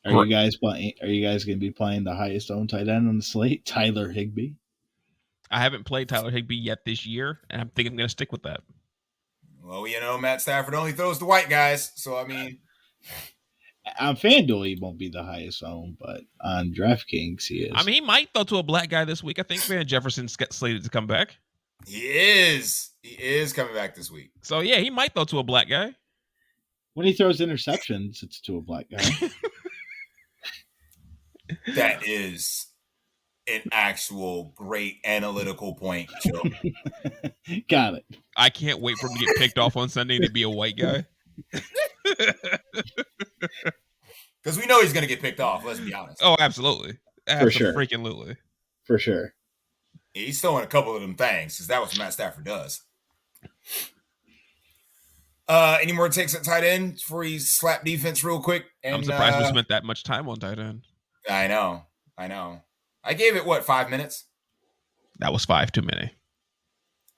Are you guys going to be playing the highest owned tight end on the slate, Tyler Higbee? I haven't played Tyler Higbee yet this year, and I think I'm going to stick with that. Well, Matt Stafford only throws to white guys, so I mean, on FanDuel he won't be the highest owned, but on DraftKings he is. I mean, he might throw to a black guy this week. I think Van Jefferson's slated to come back. He is coming back this week. So yeah, he might throw to a black guy. When he throws interceptions, it's to a black guy. That is an actual great analytical point, Joe. Got it. I can't wait for him to get picked off on Sunday to be a white guy. Because we know he's going to get picked off, let's be honest. Oh, absolutely. For sure. Freaking-lutely. For sure. He's throwing a couple of them things because that was what Matt Stafford does. Any more takes at tight end before we slap defense real quick? And, I'm surprised we spent that much time on tight end. I know. I gave it, 5 minutes? That was 5 too many.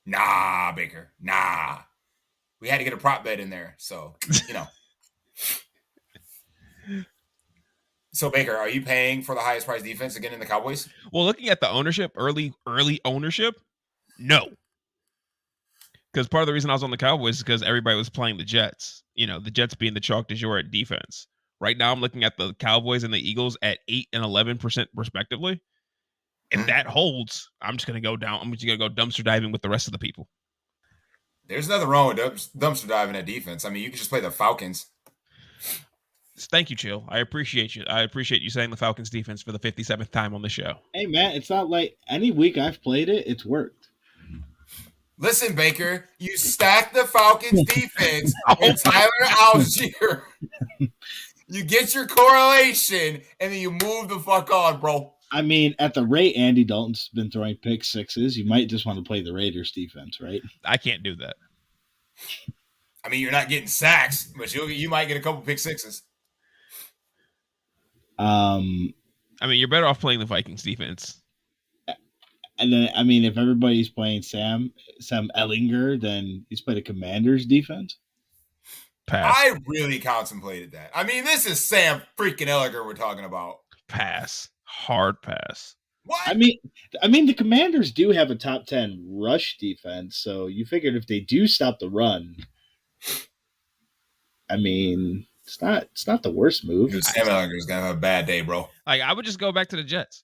Nah, Baker. Nah. We had to get a prop bet in there. So, So, Baker, are you paying for the highest price defense again in the Cowboys? Well, looking at the ownership, early ownership, no. Because part of the reason I was on the Cowboys is because everybody was playing the Jets. The Jets being the chalk du jour at defense. Right now, I'm looking at the Cowboys and the Eagles at 8 and 11% respectively. If that holds, I'm just going to go down. I'm just going to go dumpster diving with the rest of the people. There's nothing wrong with dumpster diving at defense. I mean, you can just play the Falcons. Thank you, Chill. I appreciate you. I appreciate you saying the Falcons defense for the 57th time on the show. Hey, man, it's not like any week I've played it, it's worked. Listen, Baker, you stack the Falcons defense and Tyler Algier. You get your correlation, and then you move the fuck on, bro. I mean, at the rate Andy Dalton's been throwing pick sixes, you might just want to play the Raiders defense, right? I can't do that. I mean, you're not getting sacks, but you might get a couple pick sixes. I mean, you're better off playing the Vikings defense. And then, I mean, if everybody's playing Sam Ellinger, then he's played a Commanders defense. Pass. I really contemplated that. I mean, this is Sam freaking Ellinger we're talking about. Pass. Hard pass. What? I mean, the Commanders do have a top 10 rush defense, so you figured if they do stop the run, I mean, it's not the worst move. Sam Ellinger's gonna have a bad day, bro. Like, I would just go back to the Jets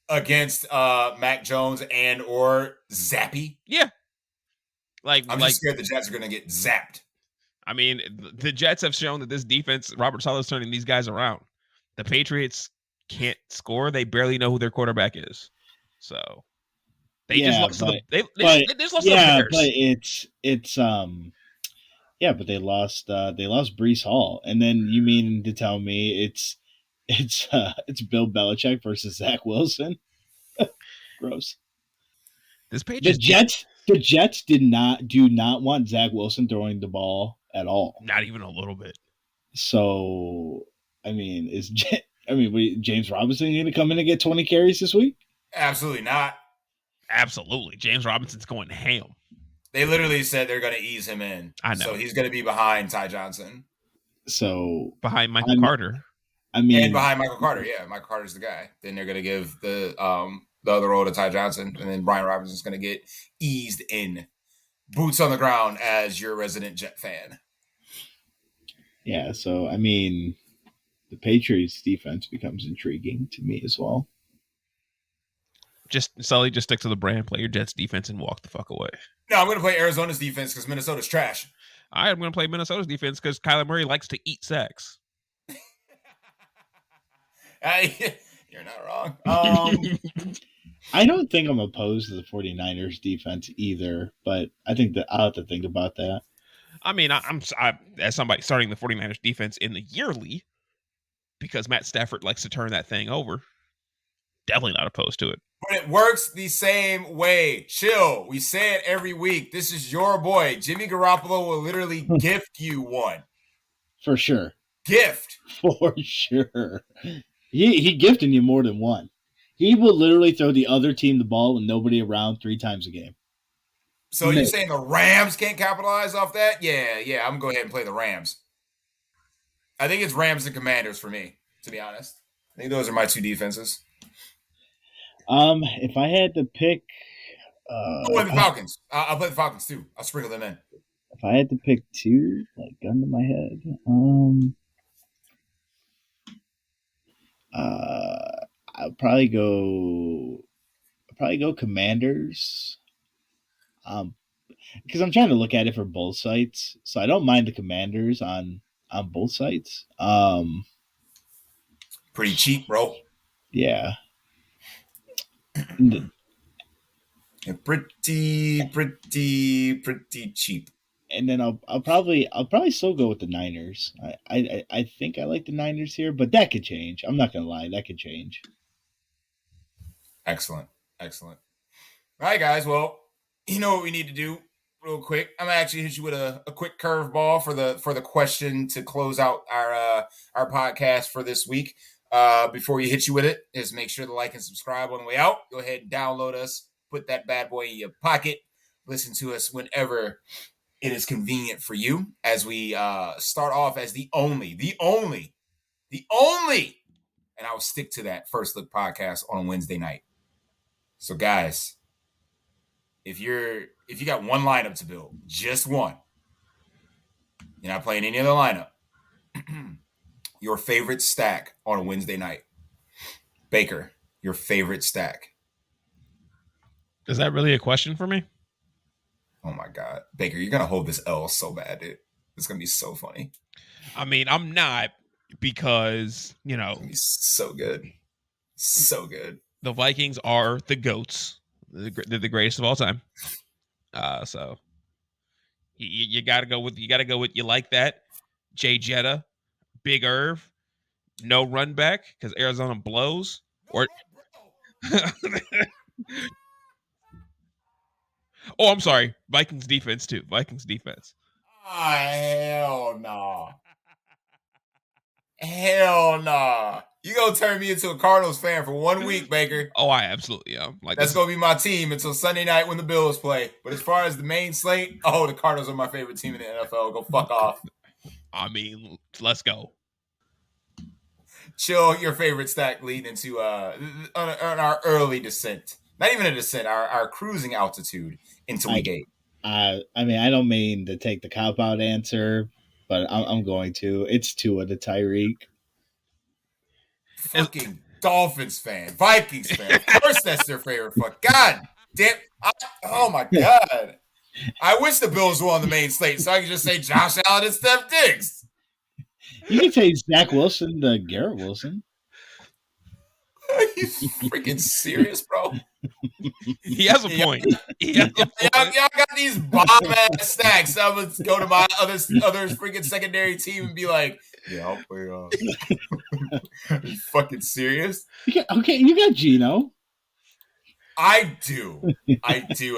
against Mac Jones and or Zappy. Yeah. I'm just scared the Jets are gonna get zapped. I mean, the Jets have shown that this defense, Robert Saleh's turning these guys around. The Patriots can't score. They barely know who their quarterback is. So they just lost to the Bears. But they lost Breece Hall. And then you mean to tell me it's Bill Belichick versus Zach Wilson? Gross. This page the Jets do not want Zach Wilson throwing the ball at all. Not even a little bit. So, I mean, James Robinson going to come in and get 20 carries this week? Absolutely not. Absolutely. James Robinson's going ham. They literally said they're going to ease him in. I know. So he's going to be behind Ty Johnson. So behind Michael Carter. And behind Michael Carter. Yeah, Michael Carter's the guy. Then they're going to give the other role to Ty Johnson, and then Brian Robinson's going to get eased in. Boots on the ground as your resident Jet fan. Yeah, so, I mean, the Patriots defense becomes intriguing to me as well. Sully, just stick to the brand, play your Jets defense, and walk the fuck away. No, I'm going to play Arizona's defense because Minnesota's trash. I'm going to play Minnesota's defense because Kyler Murray likes to eat sacks. You're not wrong. I don't think I'm opposed to the 49ers defense either, but I think that I'll have to think about that. I mean, I'm as somebody starting the 49ers defense in the yearly, because Matt Stafford likes to turn that thing over, definitely not opposed to it. But it works the same way. Chill. We say it every week. This is your boy. Jimmy Garoppolo will literally gift you one. For sure. Gift. For sure. He gifting you more than one. He will literally throw the other team the ball with nobody around 3 times a game. So you're saying the Rams can't capitalize off that? Yeah, I'm going to go ahead and play the Rams. I think it's Rams and Commanders for me, to be honest. I think those are my 2 defenses. If I had to pick... I'll play the Falcons. I'll play the Falcons, too. I'll sprinkle them in. If I had to pick 2, like, gun to my head, I'll probably go Commanders. because I'm trying to look at it for both sites, so I don't mind the Commanders on both sites. Pretty cheap, bro. Yeah. Pretty cheap. And then I'll probably still go with the Niners. I think I like the Niners here, but that could change. I'm not gonna lie, that could change. Excellent. All right, guys. Well, you know what we need to do real quick. I'm gonna actually hit you with a quick curveball for the question to close out our podcast for this week. Before you hit you with it, is make sure to like and subscribe on the way out. Go ahead and download us. Put that bad boy in your pocket. Listen to us whenever it is convenient for you, as we start off as the only, and I'll stick to that, First Look podcast on a Wednesday night. So, guys, if you got one lineup to build, just one, you're not playing any other lineup, your favorite stack on a Wednesday night. Baker, your favorite stack. Is that really a question for me? Oh my God. Baker, you're going to hold this L so bad, dude. It's going to be so funny. I mean, I'm not, because, It's going to be so good. So good. The Vikings are the GOATs. They're the greatest of all time. So you got to go with you like that. Jay Jetta, Big Irv, no run back because Arizona blows. Or oh, I'm sorry. Vikings defense too. Vikings defense. Oh, hell no. Hell no. You gonna turn me into a Cardinals fan for 1 week, Baker. Oh, I absolutely am. Like, that's gonna be my team until Sunday night when the Bills play. But as far as the main slate, the Cardinals are my favorite team in the NFL. Go fuck off. I mean, let's go. Chill, your favorite stack leading into on our early descent. Not even a descent, our cruising altitude into week 8. I mean, I don't mean to take the cop-out answer, but I'm going to. It's Tua to Tyreek. Fucking Dolphins fan, Vikings fan. Of course that's their favorite fuck. God damn. Oh my God. I wish the Bills were on the main slate so I could just say Josh Allen and Steph Diggs. You can say Zach Wilson to Garrett Wilson. Are you freaking serious, bro? He has a point. Y'all got these bomb-ass stacks. I'm going to go to my other freaking secondary team and be like, yeah, I'll play. Are you fucking serious? Okay, you got Geno. I do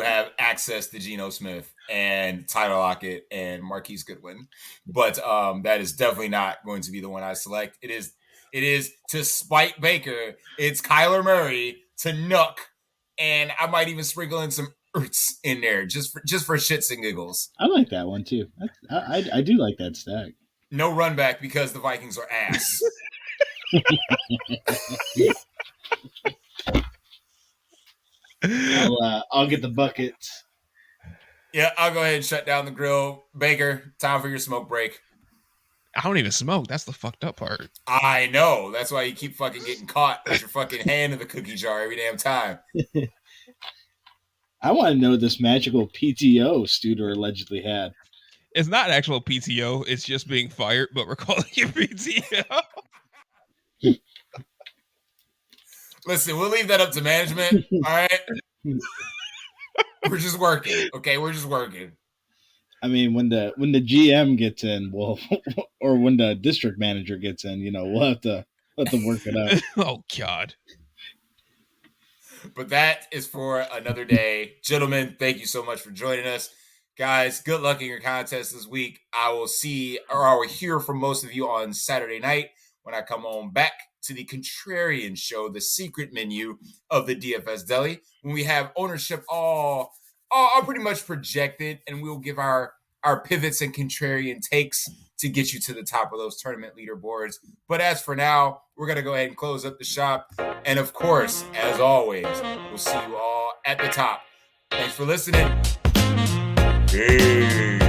have access to Geno Smith and Tyler Lockett and Marquise Goodwin, but that is definitely not going to be the one I select. It is to spite Baker. It's Kyler Murray to Nuck, and I might even sprinkle in some Ertz in there just for shits and giggles. I like that one too. I do like that stack. No run back because the Vikings are ass. I'll get the buckets. Yeah, I'll go ahead and shut down the grill. Baker, time for your smoke break. I don't even smoke. That's the fucked up part. I know. That's why you keep fucking getting caught with your fucking hand in the cookie jar every damn time. I want to know this magical PTO Studer allegedly had. It's not actual PTO. It's just being fired, but we're calling it PTO. Listen, we'll leave that up to management. All right. We're just working. Okay, we're just working. I mean, when the GM gets in, well, or when the district manager gets in, we'll have to work it out. Oh God. But that is for another day. Gentlemen, thank you so much for joining us. Guys, good luck in your contest this week. I will hear from most of you on Saturday night when I come on back to the Contrarian Show, the secret menu of the DFS Deli, when we have ownership all pretty much projected, and we'll give our pivots and contrarian takes to get you to the top of those tournament leaderboards. But as for now, we're going to go ahead and close up the shop. And of course, as always, we'll see you all at the top. Thanks for listening. Peace.